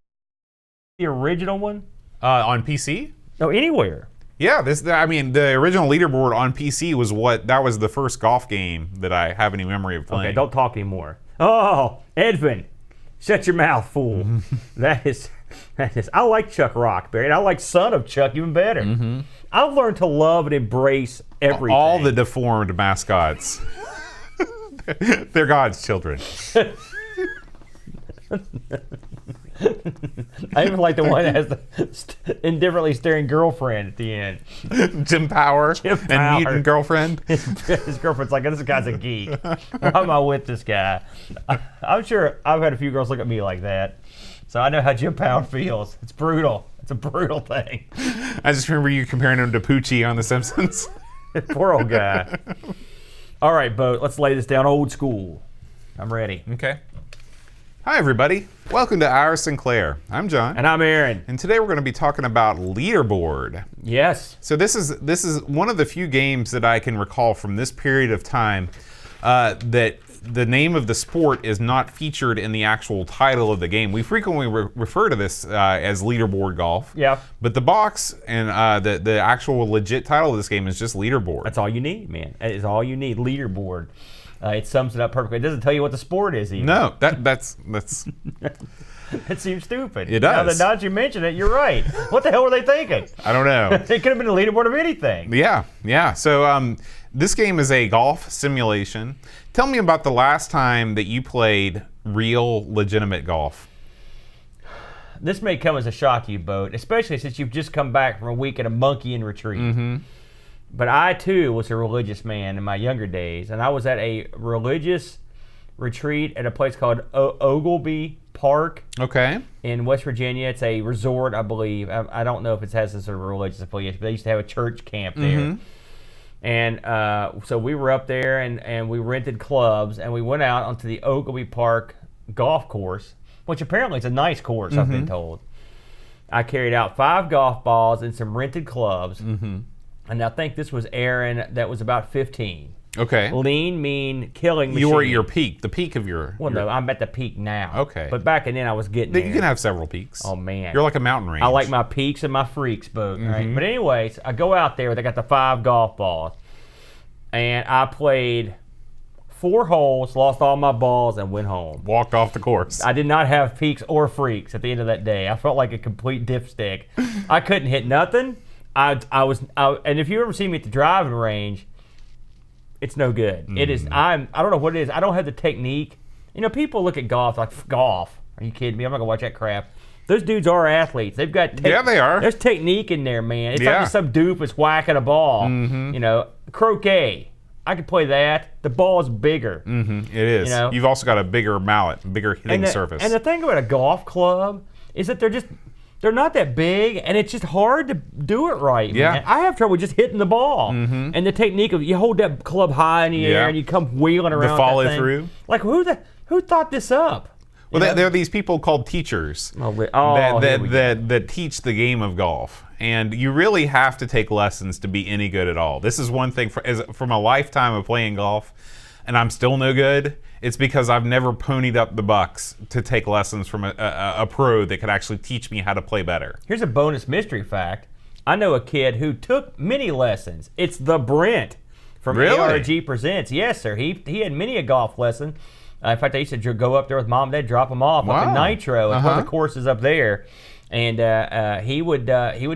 the original one. On PC. No, anywhere. Yeah, the original Leaderboard on PC was the first golf game that I have any memory of playing. Okay, don't talk anymore. Oh, Edvin, shut your mouth, fool. That is. I like Chuck Rockberry, and I like Son of Chuck even better. I've learned to love and embrace everything. All the deformed mascots. They're God's children. I even like the one that has the indifferently staring girlfriend at the end. Jim Power Power. And Mutant Girlfriend. His girlfriend's like, this guy's a geek. Why am I with this guy? I'm sure I've had a few girls look at me like that. So I know how Jim Power feels. It's brutal. It's a brutal thing. I just remember you comparing him to Poochie on The Simpsons. Poor old guy. All right, Boat, let's lay this down old school. I'm ready. Okay. Hi, everybody. Welcome to Our Sinclair. I'm John. And I'm Aaron. And today we're going to be talking about Leaderboard. Yes. So this is one of the few games that I can recall from this period of time that the name of the sport is not featured in the actual title of the game. We frequently refer to this as Leaderboard Golf. Yeah. But the box and the actual legit title of this game is just Leaderboard. That's all you need, man. That is all you need. Leaderboard. It sums it up perfectly. It doesn't tell you what the sport is even. No, that's. It seems stupid. It does. Now that you mention it, you're right. What the hell were they thinking? I don't know. It could have been a leaderboard of anything. Yeah. So this game is a golf simulation. Tell me about the last time that you played real, legitimate golf. This may come as a shock to you, Boat, especially since you've just come back from a week at a monkey in retreat. But I, too, was a religious man in my younger days, and I was at a religious retreat at a place called Ogleby Park Okay. in West Virginia. It's a resort, I believe. I don't know if it has a sort of religious affiliation, but they used to have a church camp there. And so we were up there, and we rented clubs, and we went out onto the Ogleby Park golf course, which apparently is a nice course, I've been told. I carried out 5 golf balls and some rented clubs, and I think this was Aaron that was about 15. Okay. Lean, mean, killing machine. You were at your peak, the peak of your... Well, no, I'm at the peak now. Okay. But back then I was getting there. You can have several peaks. Oh, man. You're like a mountain range. I like my peaks and my freaks boat, right? But anyways, I go out there, they got the 5 golf balls, and I played 4 holes, lost all my balls, and went home. Walked off the course. I did not have peaks or freaks at the end of that day. I felt like a complete dipstick. I couldn't hit nothing. And if you ever see me at the driving range, it's no good. It is. I don't know what it is. I don't have the technique. You know, people look at golf like, golf. Are you kidding me? I'm not gonna watch that crap. Those dudes are athletes. They've got yeah, they are. There's technique in there, man. It's not just some doofus whacking a ball. You know, croquet. I could play that. The ball is bigger. It is. You know? You've also got a bigger mallet, bigger hitting surface. And the thing about a golf club is that they're not that big, and it's just hard to do it right. Yeah. Man. I have trouble just hitting the ball. And the technique of you hold that club high in the air and you come wheeling around. The follow that thing. through. Like who thought this up? Well, there are these people called teachers that teach the game of golf. And you really have to take lessons to be any good at all. This is one thing from a lifetime of playing golf, and I'm still no good. It's because I've never ponied up the bucks to take lessons from a pro that could actually teach me how to play better. Here's a bonus mystery fact. I know a kid who took many lessons. It's the Brent from ARG Presents. Yes, sir. He had many a golf lesson. In fact, I used to go up there with mom and dad, drop him off up in Nitro. It's one of the courses up there. And he would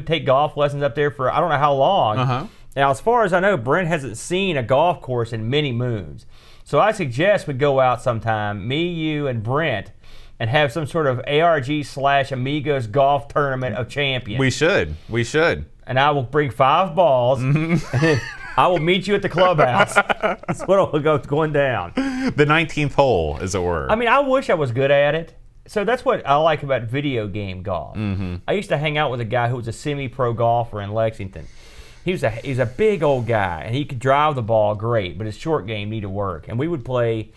take golf lessons up there for I don't know how long. Now, as far as I know, Brent hasn't seen a golf course in many moons. So I suggest we go out sometime, me, you, and Brent, and have some sort of ARG/Amigos golf tournament of champions. We should. And I will bring 5 balls, and then I will meet you at the clubhouse. That's what will go going down. The 19th hole, as it were. I mean, I wish I was good at it. So that's what I like about video game golf. I used to hang out with a guy who was a semi-pro golfer in Lexington. He's a big old guy, and he could drive the ball great, but his short game needed work. And we would play,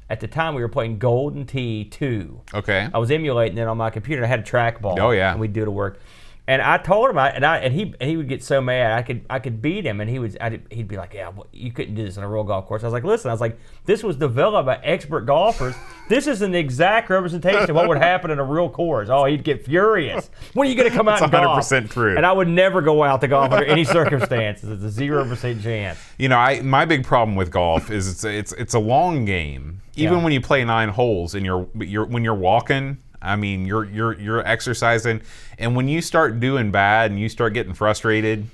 at the time we were playing Golden Tee 2. Okay. I was emulating it on my computer. I had a trackball. Oh, yeah. And we'd do the work. And I told him, and he would get so mad. I could beat him, and he'd be like, "Yeah, well, you couldn't do this on a real golf course." I was like, "Listen," "this was developed by expert golfers. This is an exact representation of what would happen in a real course." Oh, he'd get furious. When are you going to come out and golf? It's 100% true. And I would never go out to golf under any circumstances. It's a 0% chance. You know, my big problem with golf is it's a long game. Even when you play 9 holes and when you're walking. I mean, you're exercising, and when you start doing bad and you start getting frustrated,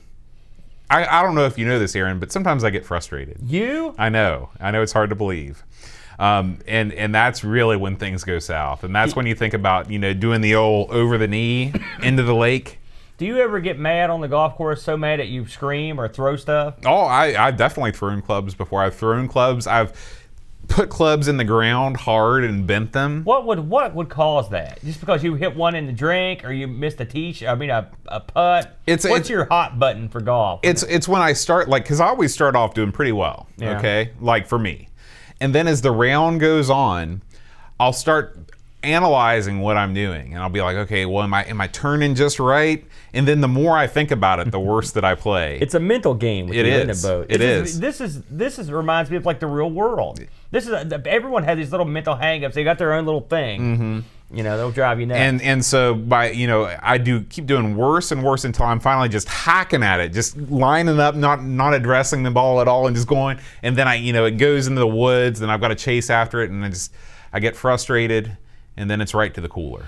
I don't know if you know this, Aaron, but sometimes I get frustrated. You? I know it's hard to believe, and that's really when things go south, and that's when you think about doing the old over the knee into the lake. Do you ever get mad on the golf course, so mad that you scream or throw stuff? Oh, I've definitely thrown clubs before. I've thrown clubs. I've put clubs in the ground hard and bent them. What would cause that? Just because you hit one in the drink or you missed a putt? What's your hot button for golf? It's when I start, because I always start off doing pretty well, okay? Like for me. And then as the round goes on, I'll start analyzing what I'm doing, and I'll be like, okay, well, am I turning just right? And then the more I think about it, the worse that I play. It's a mental game. It is. In a boat. This reminds me of like the real world. Everyone has these little mental hang-ups. They got their own little thing. They'll drive you nuts. And so I keep doing worse and worse until I'm finally just hacking at it, just lining up, not addressing the ball at all, and just going. And then it goes into the woods, and I've got to chase after it, and I get frustrated. And then it's right to the cooler.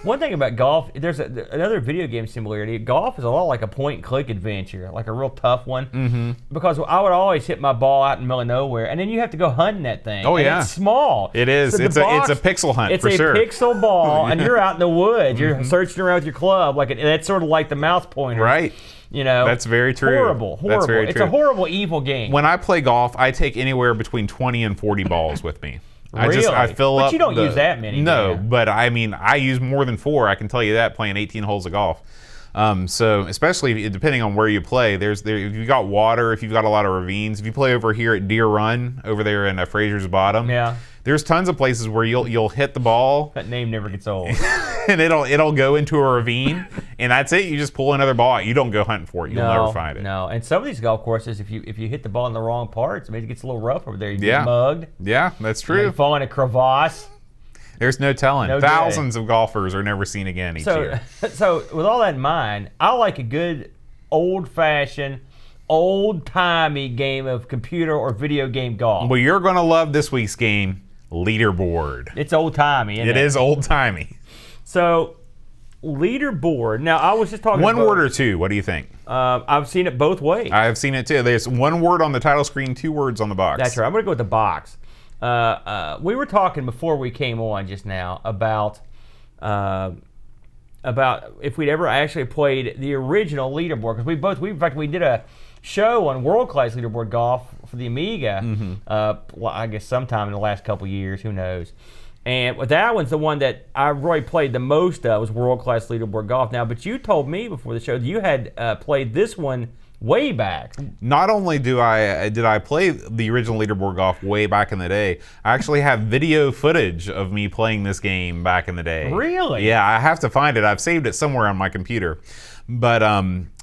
One thing about golf, there's another video game similarity. Golf is a lot like a point-and-click adventure, like a real tough one. Because I would always hit my ball out in the middle of nowhere, and then you have to go hunting that thing. Oh, yeah. It's small. It is. So it's a pixel hunt, for sure. It's a pixel ball, and you're out in the woods. You're searching around with your club. That's sort of like the mouse pointer. Right. That's very true. Horrible. That's very it's true. a horrible, evil game. When I play golf, I take anywhere between 20 and 40 balls with me. Really? I fill but up. You don't use that many. No, do you? but I mean, I use more than 4. I can tell you that playing 18 holes of golf. So especially depending on where you play, if you've got water, if you've got a lot of ravines, if you play over here at Deer Run over there in Fraser's Bottom, yeah, there's tons of places where you'll hit the ball. That name never gets old. And it'll go into a ravine, and that's it. You just pull another ball out. You don't go hunting for it. You'll never find it. No, and some of these golf courses, if you hit the ball in the wrong parts, maybe it gets a little rough over there. You get mugged. Yeah, that's true. You fall in a crevasse. There's no telling. No Thousands of golfers are never seen again each year. So with all that in mind, I like a good old-fashioned, old-timey game of computer or video game golf. Well, you're going to love this week's game, Leaderboard. It's old-timey, isn't it? It is old-timey. So, Leaderboard. Now, I was just talking One word or two, what do you think? I've seen it both ways. I've seen it too. There's 1 word on the title screen, 2 words on the box. That's right. I'm going to go with the box. We were talking before we came on just now about if we'd ever actually played the original Leaderboard, because in fact we did a show on World Class Leaderboard Golf for the Amiga. Well, I guess sometime in the last couple years, who knows. And that one's the one that I really played the most of, was World Class Leaderboard Golf. Now, but you told me before the show that you had played this one way back. Not only did I play the original Leaderboard Golf way back in the day, I actually have video footage of me playing this game back in the day. Really? Yeah, I have to find it. I've saved it somewhere on my computer. But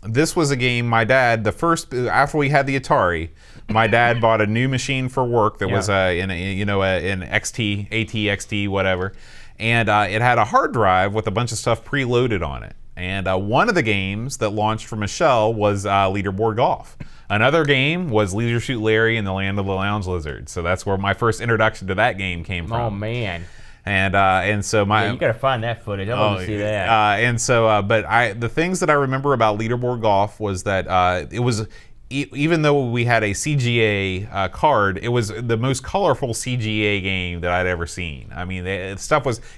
this was a game my dad, after we had the Atari, my dad bought a new machine for work that was an XT, ATXT, whatever, and it had a hard drive with a bunch of stuff preloaded on it. And one of the games that launched from a shell was Leaderboard Golf. Another game was Leisure Suit Larry and the Land of the Lounge Lizards. So that's where my first introduction to that game came from. Oh man! And so you got to find that footage. I want to see that. But the things that I remember about Leaderboard Golf was that it was. Even though we had a CGA card, it was the most colorful CGA game that I'd ever seen. I mean, it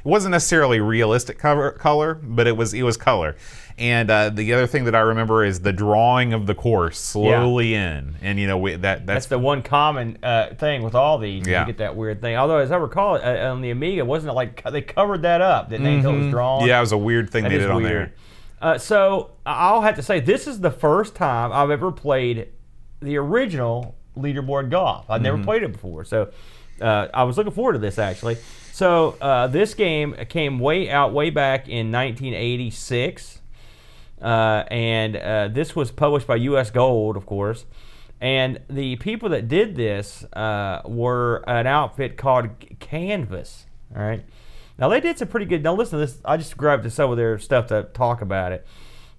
wasn't necessarily realistic color, but it was color. And the other thing that I remember is the drawing of the course slowly in, and that's the one common thing with all these. You get that weird thing. Although, as I recall, on the Amiga, wasn't it like they covered that up? Didn't they? Until it was drawn. Yeah, it was a weird thing they did on there. So I'll have to say, this is the first time I've ever played the original Leaderboard Golf. I've never played it before, so I was looking forward to this actually. So this game came way back in 1986, and this was published by U.S. Gold, of course. And the people that did this were an outfit called Canvas. All right. Now, they did some pretty good. Now, listen to this. I just grabbed some of their stuff to talk about it.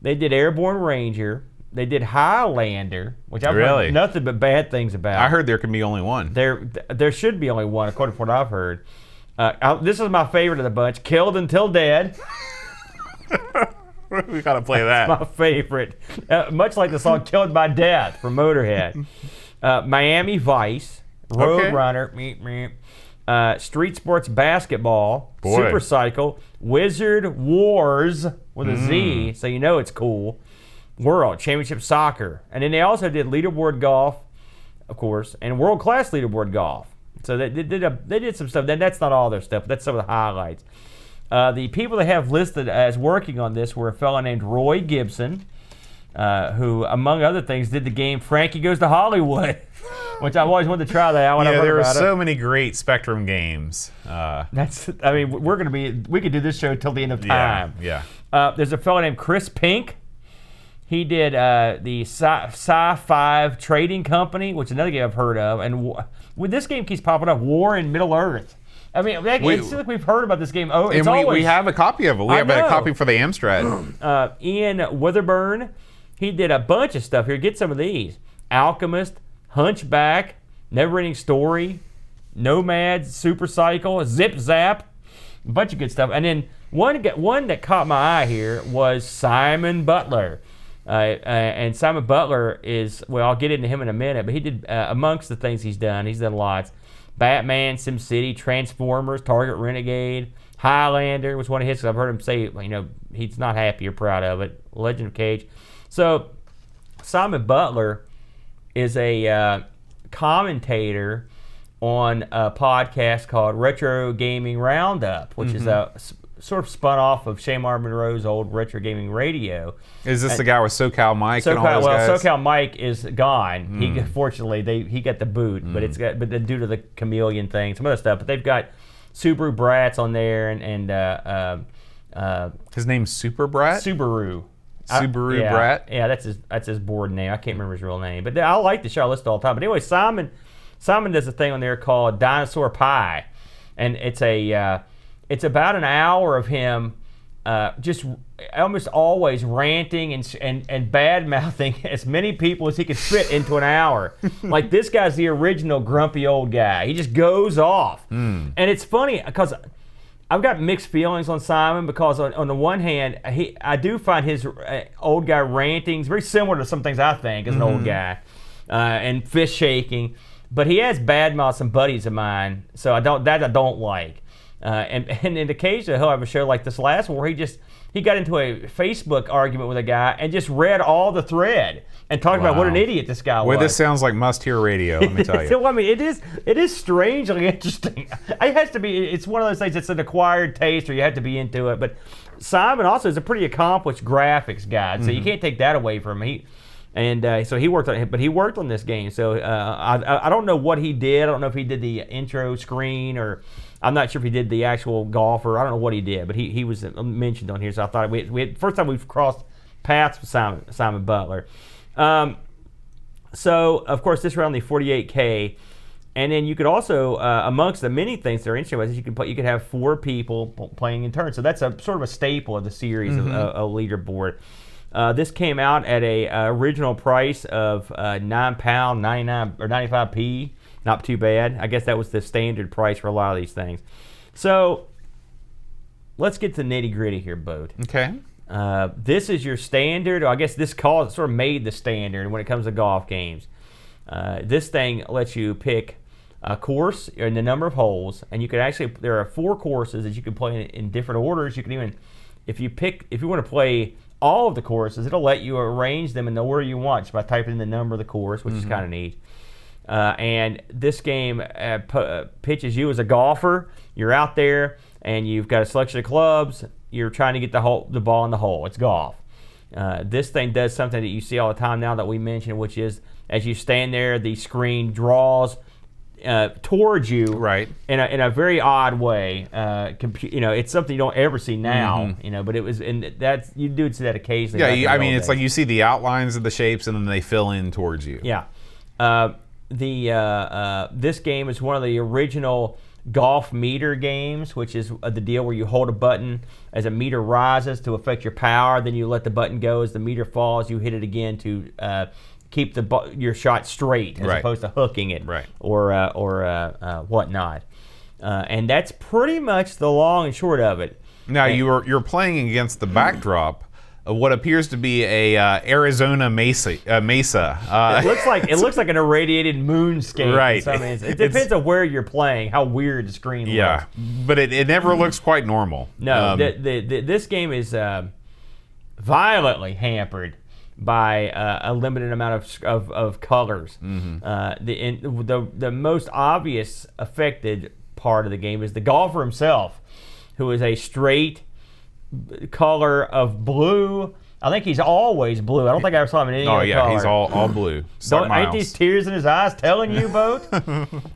They did Airborne Ranger. They did Highlander, which I've heard nothing but bad things about. I heard there can be only one. There should be only one, according to what I've heard. This is my favorite of the bunch, Killed Until Dead. We got to play that. That's my favorite. Much like the song Killed by Death from Motorhead. Miami Vice, Road Runner, Street Sports Basketball, Super Cycle, Wizard Wars with a Z, so you know it's cool, World Championship Soccer, and then they also did Leaderboard Golf, of course, and World Class Leaderboard Golf. So they did some stuff. Then that's not all their stuff. But that's some of the highlights. The people they have listed as working on this were a fellow named Roy Gibson, who, among other things, did the game Frankie Goes to Hollywood, which I've always wanted to try that. There are so many great Spectrum games. We could do this show till the end of time. There's a fellow named Chris Pink. He did the Sci-Fi Trading Company, which is another game I've heard of. And this game keeps popping up, War in Middle Earth. I mean, it seems like we've heard about this game. We have a copy of it. We have a copy for the Amstrad. Ian Witherburn, he did a bunch of stuff here. Get some of these. Alchemist, Hunchback, Never-Ending Story, Nomads, Super Cycle, Zip Zap, a bunch of good stuff. And then one that caught my eye here was Simon Butler. And Simon Butler I'll get into him in a minute, but he did, amongst the things he's done lots. Batman, SimCity, Transformers, Target Renegade, Highlander was one of his, because I've heard him say, he's not happy or proud of it. Legend of Cage. So Simon Butler is a commentator on a podcast called Retro Gaming Roundup, which is a sort of spun off of Shamar Monroe's old Retro Gaming Radio. Is this the guy with SoCal Mike and all those guys? SoCal Mike is gone. He fortunately he got the boot, but then due to the chameleon thing, some other stuff. But they've got Subaru Bratz on there and his name's Super Brat? Subaru. Subaru Brat? Yeah, that's his board name. I can't remember his real name. But I like the show. I listen all the time. But anyway, Simon does a thing on there called Dinosaur Pie. And it's about an hour of him just almost always ranting and bad-mouthing as many people as he could fit into an hour. Like, this guy's the original grumpy old guy. He just goes off. And it's funny because I've got mixed feelings on Simon because on the one hand, I do find his old guy rantings very similar to some things I think as an old guy, and fist shaking. But he has badmouthed some buddies of mine, so I don't like. And occasionally he'll have a show like this last one where he got into a Facebook argument with a guy and just read all the thread and talked about what an idiot this guy was. Well, this sounds like must-hear radio, let me tell you. So, I mean, it is strangely interesting. It has to be. It's one of those things that's an acquired taste, or you have to be into it. But Simon also is a pretty accomplished graphics guy, so you can't take that away from him. So he worked on it, but he worked on this game. So I don't know what he did. I don't know if he did the intro screen, or I'm not sure if he did the actual golfer. I don't know what he did, but he was mentioned on here. So I thought we had first time we've crossed paths with Simon Butler. So of course this ran the 48K, and then you could also amongst the many things that are interesting is you could have 4 people playing in turn. So that's a sort of a staple of the series of Leaderboard. This came out at a original price of £9.99 or 95p. Not too bad. I guess that was the standard price for a lot of these things. So let's get to the nitty gritty here, Boat. Okay. This is your standard. I guess this sort of made the standard when it comes to golf games. This thing lets you pick a course and the number of holes, and you can actually. There are 4 courses that you can play in different orders. You can even, if you want to play all of the courses, it'll let you arrange them in the order you want just by typing in the number of the course, which is kind of neat. And this game pitches you as a golfer. You're out there, and you've got a selection of clubs. You're trying to get the ball in the hole. It's golf. This thing does something that you see all the time now that we mentioned, which is as you stand there, the screen draws towards you, right, in a very odd way. It's something you don't ever see now. But it was, and that's you do see that occasionally. Yeah, it's like you see the outlines of the shapes, and then they fill in towards you. Yeah. This game is one of the original golf meter games, which is the deal where you hold a button as a meter rises to affect your power, then you let the button go as the meter falls. You hit it again to keep your shot straight as opposed to hooking it, or whatnot. And that's pretty much the long and short of it. Now you're playing against the backdrop of what appears to be a Arizona mesa. It looks like an irradiated moonscape. Right. It depends on where you're playing, how weird the screen looks. Yeah, but it never looks quite normal. No, this game is violently hampered by a limited amount of colors. The most obvious affected part of the game is the golfer himself, who is a straight color of blue. I think he's always blue. I don't think I ever saw him in any other color. He's all blue. Ain't these tears in his eyes telling you, Boat?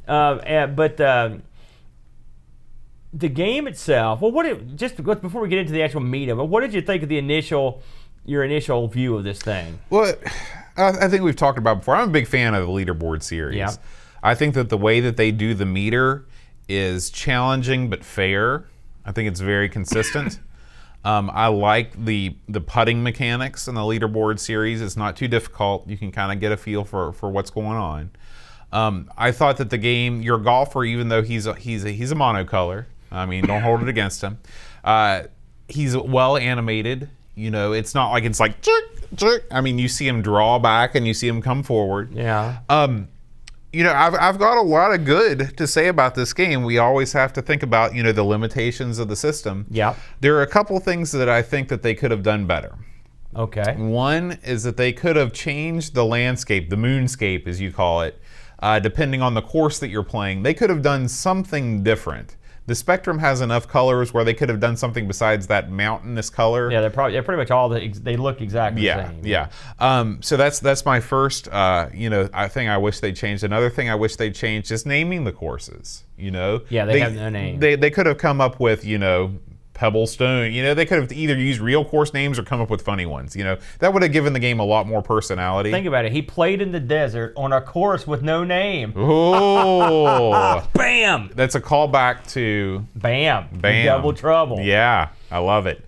But the game itself. Well, just before we get into the actual meat of it, what did you think of your initial view of this thing? Well, I think we've talked about before. I'm a big fan of the Leaderboard series. Yeah. I think that the way that they do the meter is challenging but fair. I think it's very consistent. I like the putting mechanics in the Leaderboard series. It's not too difficult. You can kind of get a feel for what's going on. I thought that the game, your golfer, even though he's a monocolor, I mean, don't hold it against him. He's well animated. It's not like it's like jerk, jerk. I mean, you see him draw back and you see him come forward. Yeah. I've got a lot of good to say about this game. We always have to think about, the limitations of the system. Yeah. There are a couple things that I think that they could have done better. Okay. One is that they could have changed the landscape, the moonscape as you call it, depending on the course that you're playing. They could have done something different. The Spectrum has enough colors where they could have done something besides that mountainous color. Yeah, they're pretty much all they look exactly the same. Yeah. So that's my first thing I wish they changed. Another thing I wish they changed is naming the courses. Yeah, they have no name. They could have come up with Pebblestone. They could have either used real course names or come up with funny ones. That would have given the game a lot more personality. Think about it. He played in the desert on a course with no name. Oh, bam! That's a callback to Bam. Double Trouble. Yeah, I love it.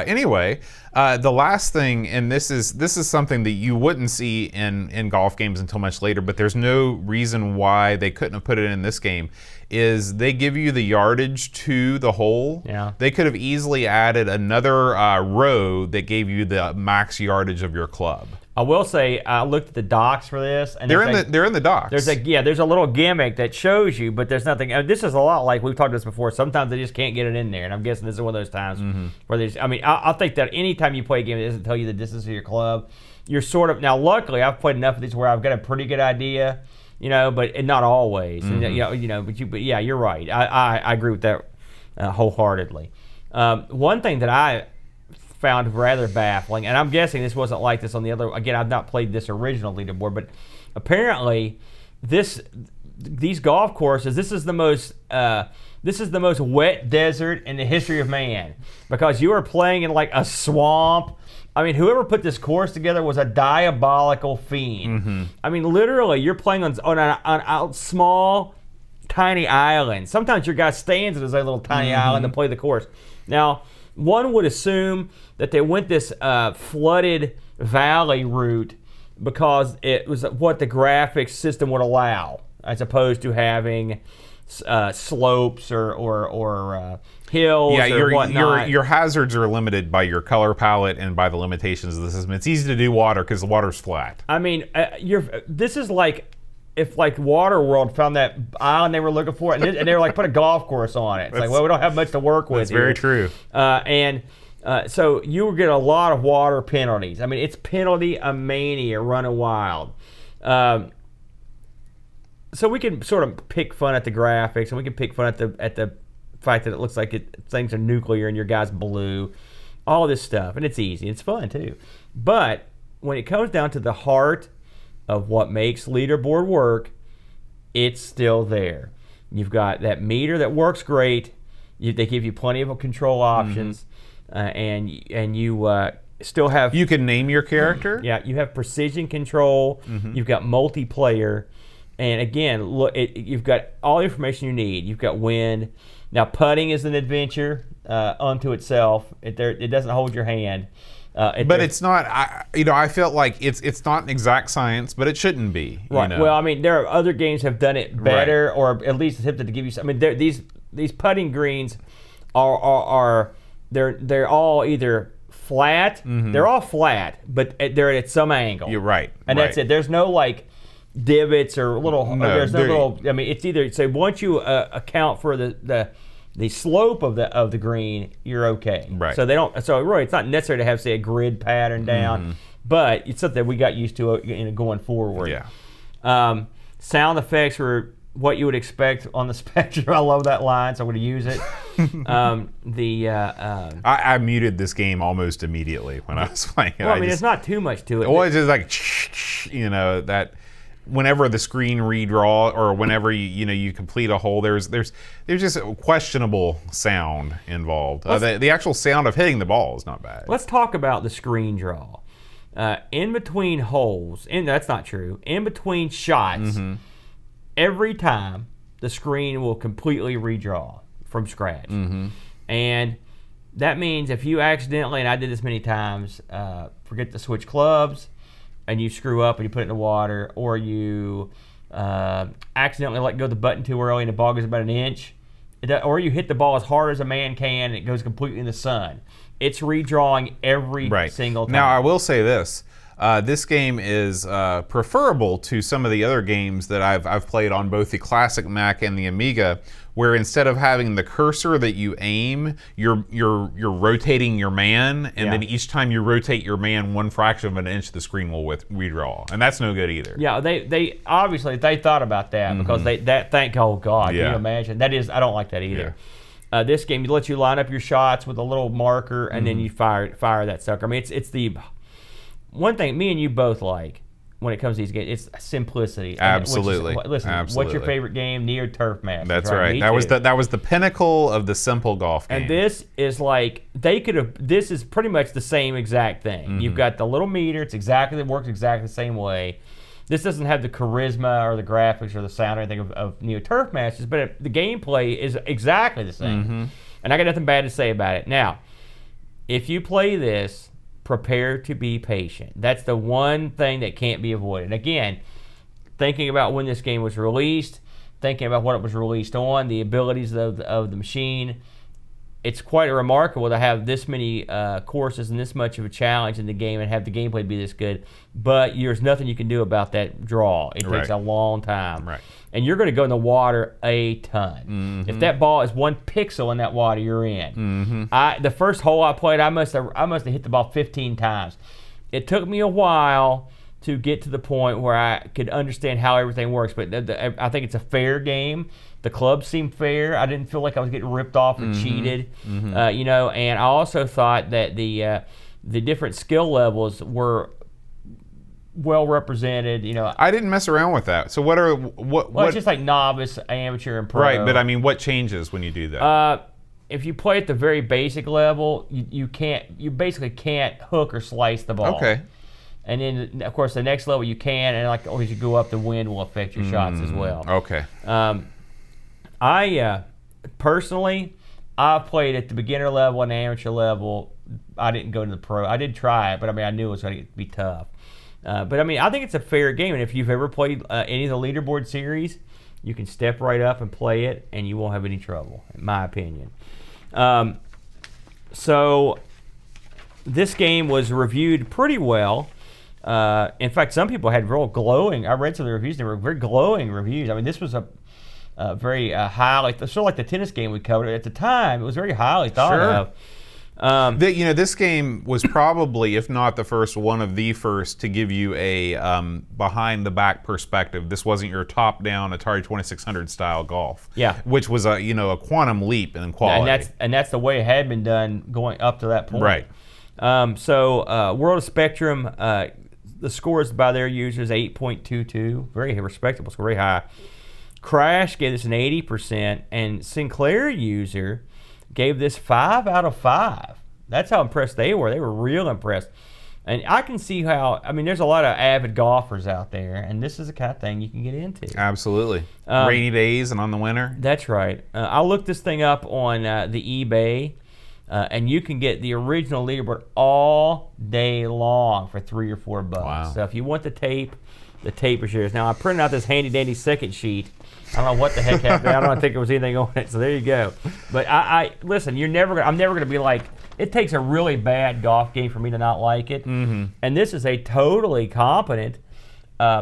Anyway, the last thing, and this is something that you wouldn't see in golf games until much later, but there's no reason why they couldn't have put it in this game, is they give you the yardage to the hole. Yeah. They could have easily added another row that gave you the max yardage of your club. I will say I looked at the docs for this, and they're in the docs. There's a little gimmick that shows you, but there's nothing. This is a lot like we've talked about this before. Sometimes they just can't get it in there, and I'm guessing this is one of those times where there's. I mean, I think that anytime you play a game that doesn't tell you the distance of your club, you're sort of now. Luckily, I've played enough of these where I've got a pretty good idea, but not always. And, but yeah, you're right. I agree with that wholeheartedly. One thing that I found rather baffling, and I'm guessing this wasn't like this on the other. Again, I've not played this original leaderboard, but apparently, these golf courses, this is the most wet desert in the history of man, because you are playing in like a swamp. I mean, whoever put this course together was a diabolical fiend. I mean, literally, you're playing on a small, tiny island. Sometimes your guy stands at his little tiny island to play the course. Now, one would assume that they went this flooded valley route because it was what the graphics system would allow, as opposed to having slopes or hills or whatnot. Your hazards are limited by your color palette and by the limitations of the system. It's easy to do water because the water's flat. I mean, this is like if Waterworld found that island they were looking for, and they were like, put a golf course on it. It's like, well, we don't have much to work with. That's very true. So you will get a lot of water penalties. I mean, it's penalty a mania running wild. So we can sort of pick fun at the graphics, and we can pick fun at the fact that it looks like things are nuclear and your guy's blue, all this stuff, and it's easy, it's fun too. But when it comes down to the heart of what makes Leaderboard work, it's still there. You've got that meter that works great. They give you plenty of control options, and you still have. You can name your character. Yeah, you have precision control. You've got multiplayer, and again, look, you've got all the information you need. You've got wind. Now, putting is an adventure unto itself. It doesn't hold your hand. But it's not. I felt like it's not an exact science, but it shouldn't be. Right. Well, I mean, there are other games have done it better, or at least attempted to give you. I mean, these putting greens are they're all either flat. They're all flat, but they're at some angle. You're right. And that's it. There's no like divots or little. No, there's no little. I mean, it's either once you account for the slope of the green, you're okay. Right. So they don't. So really, it's not necessary to have, say, a grid pattern down, but it's something we got used to going forward. Yeah. Sound effects were what you would expect on the Spectrum. I love that line, so I'm going to use it. I muted this game almost immediately when I was playing it. Well, I mean, it's not too much to it. Well, it's just like that. Whenever the screen redraw or whenever you complete a hole, there's just a questionable sound involved. The actual sound of hitting the ball is not bad. Let's talk about the screen draw. In between holes, and that's not true. In between shots, every time the screen will completely redraw from scratch, and that means if you accidentally, and I did this many times, forget to switch clubs, and you screw up and you put it in the water, or you accidentally let go of the button too early and the ball goes about an inch, or you hit the ball as hard as a man can and it goes completely in the sun. It's redrawing every single time. Now, I will say this. This game is preferable to some of the other games that I've played on both the classic Mac and the Amiga, where instead of having the cursor that you aim, you're rotating your man, and then each time you rotate your man 1/fraction of an inch, the screen will redraw, and that's no good either. Yeah, they obviously they thought about that because thank oh God, can you imagine? That is, I don't like that either. Yeah. This game lets you line up your shots with a little marker, and then you fire that sucker. I mean, it's the one thing me and you both like when it comes to these games. It's simplicity. Absolutely. Listen, what's your favorite game? Neo Turf Masters. That's right. That was the pinnacle of the simple golf game. And this is like this is pretty much the same exact thing. You've got the little meter. It works exactly the same way. This doesn't have the charisma or the graphics or the sound or anything of Neo Turf Masters, but the gameplay is exactly the same. And I got nothing bad to say about it. Now, if you play this, prepare to be patient. That's the one thing that can't be avoided. Again, thinking about when this game was released, thinking about what it was released on, the abilities of the machine, it's quite remarkable to have this many courses and this much of a challenge in the game and have the gameplay be this good. But there's nothing you can do about that draw. It takes a long time. Right. And you're going to go in the water a ton. If that ball is 1 pixel in that water, you're in. The first hole I played, I must have hit the ball 15 times. It took me a while to get to the point where I could understand how everything works, but I think it's a fair game. The clubs seemed fair. I didn't feel like I was getting ripped off or cheated, and I also thought that the different skill levels were well represented. I didn't mess around with that. So what? It's just like novice, amateur, and pro. Right, but I mean, what changes when you do that? If you play at the very basic level, you basically can't hook or slice the ball. Okay. And then, of course, the next level you can, and as you go up, the wind will affect your shots as well. Okay. I personally, I've played at the beginner level and amateur level. I didn't go to the pro. I did try it, but I knew it was going to be tough. But I think it's a fair game, and if you've ever played any of the Leaderboard series, you can step right up and play it, and you won't have any trouble, in my opinion. So this game was reviewed pretty well. In fact, some people had real glowing. I read some of the reviews; they were very glowing reviews. This was a very highly, sort of like the tennis game we covered at the time. It was very highly thought of. This game was probably, if not the first, one of the first to give you a behind-the-back perspective. This wasn't your top-down Atari 2600 style golf. Yeah, which was a quantum leap in quality. And that's the way it had been done going up to that point. Right. World of Spectrum, the scores by their users 8.22, very respectable, score, very high. Crash gave this an 80%, and Sinclair user gave this 5 out of 5. That's how impressed they were. They were real impressed. And I can see how, there's a lot of avid golfers out there, and this is the kind of thing you can get into. Absolutely. Rainy days and on the winter. That's right. I looked this thing up on the eBay, and you can get the original Leaderboard all day long for $3 or $4. Wow. So if you want the tape is yours. Now, I printed out this handy-dandy second sheet. I don't know what the heck happened. I don't think there was anything on it, so there you go. But listen, I'm never going to be like, it takes a really bad golf game for me to not like it. And this is a totally competent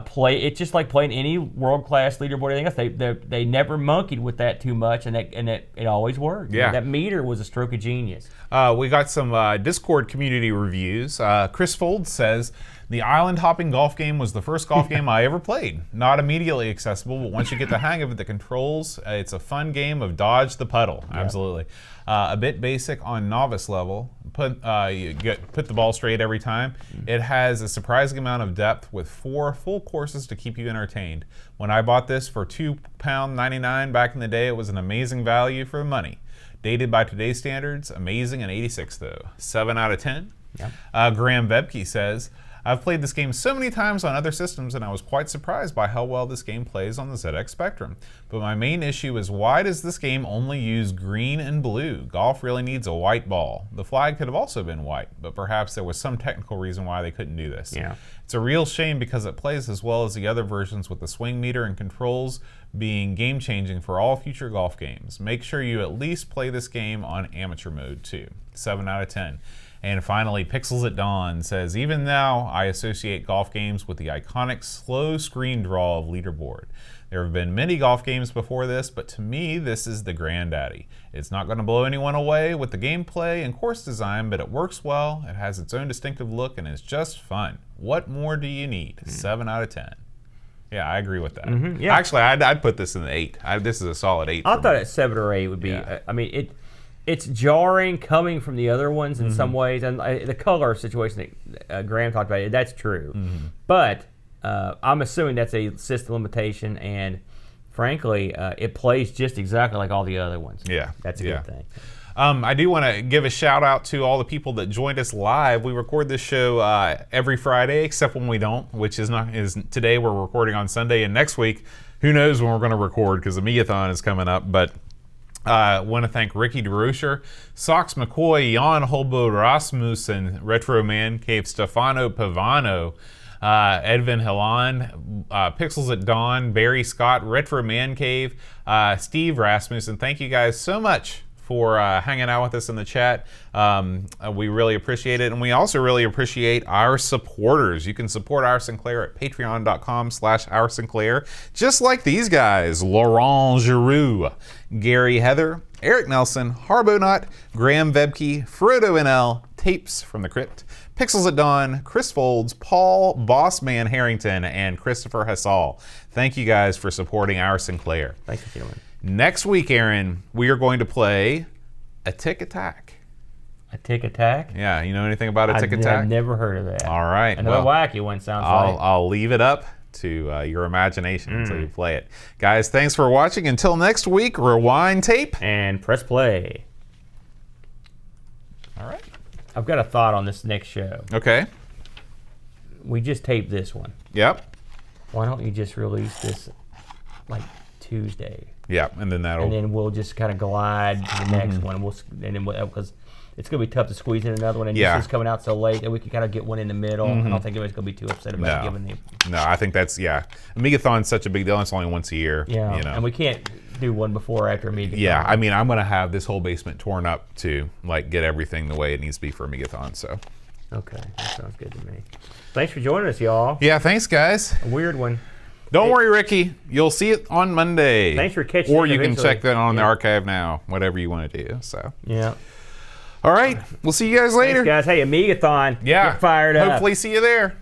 play. It's just like playing any world-class Leaderboard or anything else. They never monkeyed with that too much, and it always worked. Yeah. That meter was a stroke of genius. We got some Discord community reviews. Chris Fold says, the island hopping golf game was the first golf game I ever played. Not immediately accessible, but once you get the hang of it, the controls, it's a fun game of dodge the puddle. Yep. Absolutely. A bit basic on novice level. Put the ball straight every time. It has a surprising amount of depth with 4 full courses to keep you entertained. When I bought this for £2.99 back in the day, it was an amazing value for the money. Dated by today's standards, amazing, and 86 though. 7 out of 10. Yep. Graham Bebke says, I've played this game so many times on other systems, and I was quite surprised by how well this game plays on the ZX Spectrum. But my main issue is, why does this game only use green and blue? Golf really needs a white ball. The flag could have also been white, but perhaps there was some technical reason why they couldn't do this. Yeah. It's a real shame because it plays as well as the other versions, with the swing meter and controls being game-changing for all future golf games. Make sure you at least play this game on amateur mode too. 7 out of 10. And finally, Pixels at Dawn says, even now, I associate golf games with the iconic slow screen draw of Leaderboard. There have been many golf games before this, but to me, this is the granddaddy. It's not going to blow anyone away with the gameplay and course design, but it works well, it has its own distinctive look, and it's just fun. What more do you need? 7 out of 10. Yeah, I agree with that. Yeah. Actually, I'd put this in the 8. This is a solid 8. I thought at 7 or 8 would be. Yeah. I mean, it's jarring coming from the other ones in some ways, and the color situation that Graham talked about, that's true. But I'm assuming that's a system limitation, and frankly, it plays just exactly like all the other ones. Yeah, that's a good thing. I do want to give a shout out to all the people that joined us live. We record this show every Friday, except when we don't, which is today. We're recording on Sunday, and next week, who knows when we're going to record because the Amigathon is coming up. But I want to thank Ricky DeRocher, Sox McCoy, Jan Holbo Rasmussen, Retro Man Cave, Stefano Pavano, Edvin Hilan, Pixels at Dawn, Barry Scott, Retro Man Cave, Steve Rasmussen. Thank you guys so much for hanging out with us in the chat. We really appreciate it. And we also really appreciate our supporters. You can support Our Sinclair at patreon.com/Our Sinclair, just like these guys: Laurent Giroux, Gary Heather, Eric Nelson, Harbonut, Graham Vebke, Frodo NL, Tapes from the Crypt, Pixels at Dawn, Chris Folds, Paul Bossman Harrington, and Christopher Hassall. Thank you guys for supporting Our Sinclair. Thank you, gentlemen. Next week, Aaron, we are going to play a Tick Attack. A Tick Attack? Yeah, you know anything about a Tick Attack? I've never heard of that. All right. Another wacky one sounds like. I'll leave it up to your imagination until you play it. Guys, thanks for watching. Until next week, rewind tape. And press play. All right. I've got a thought on this next show. Okay. We just taped this one. Yep. Why don't you just release this like Tuesday? Yeah, and then we'll just kind of glide to the next one. Because it's going to be tough to squeeze in another one, and this is coming out so late that we can kind of get one in the middle. I don't think anybody's going to be too upset about giving the. No, I think that's Amigathon's such a big deal. It's only once a year. Yeah, you know. And we can't do one before or after Amigathon. Yeah, I mean, I'm going to have this whole basement torn up to get everything the way it needs to be for Amigathon. So. Okay, that sounds good to me. Thanks for joining us, y'all. Yeah, thanks, guys. A weird one. Don't worry, Ricky. You'll see it on Monday. Thanks for catching Or it you can eventually. check that on the archive now, whatever you want to do. So. Yeah. All right. We'll see you guys later. Thanks, guys. Hey, Amigathon. Yeah. Get fired up. Hopefully see you there.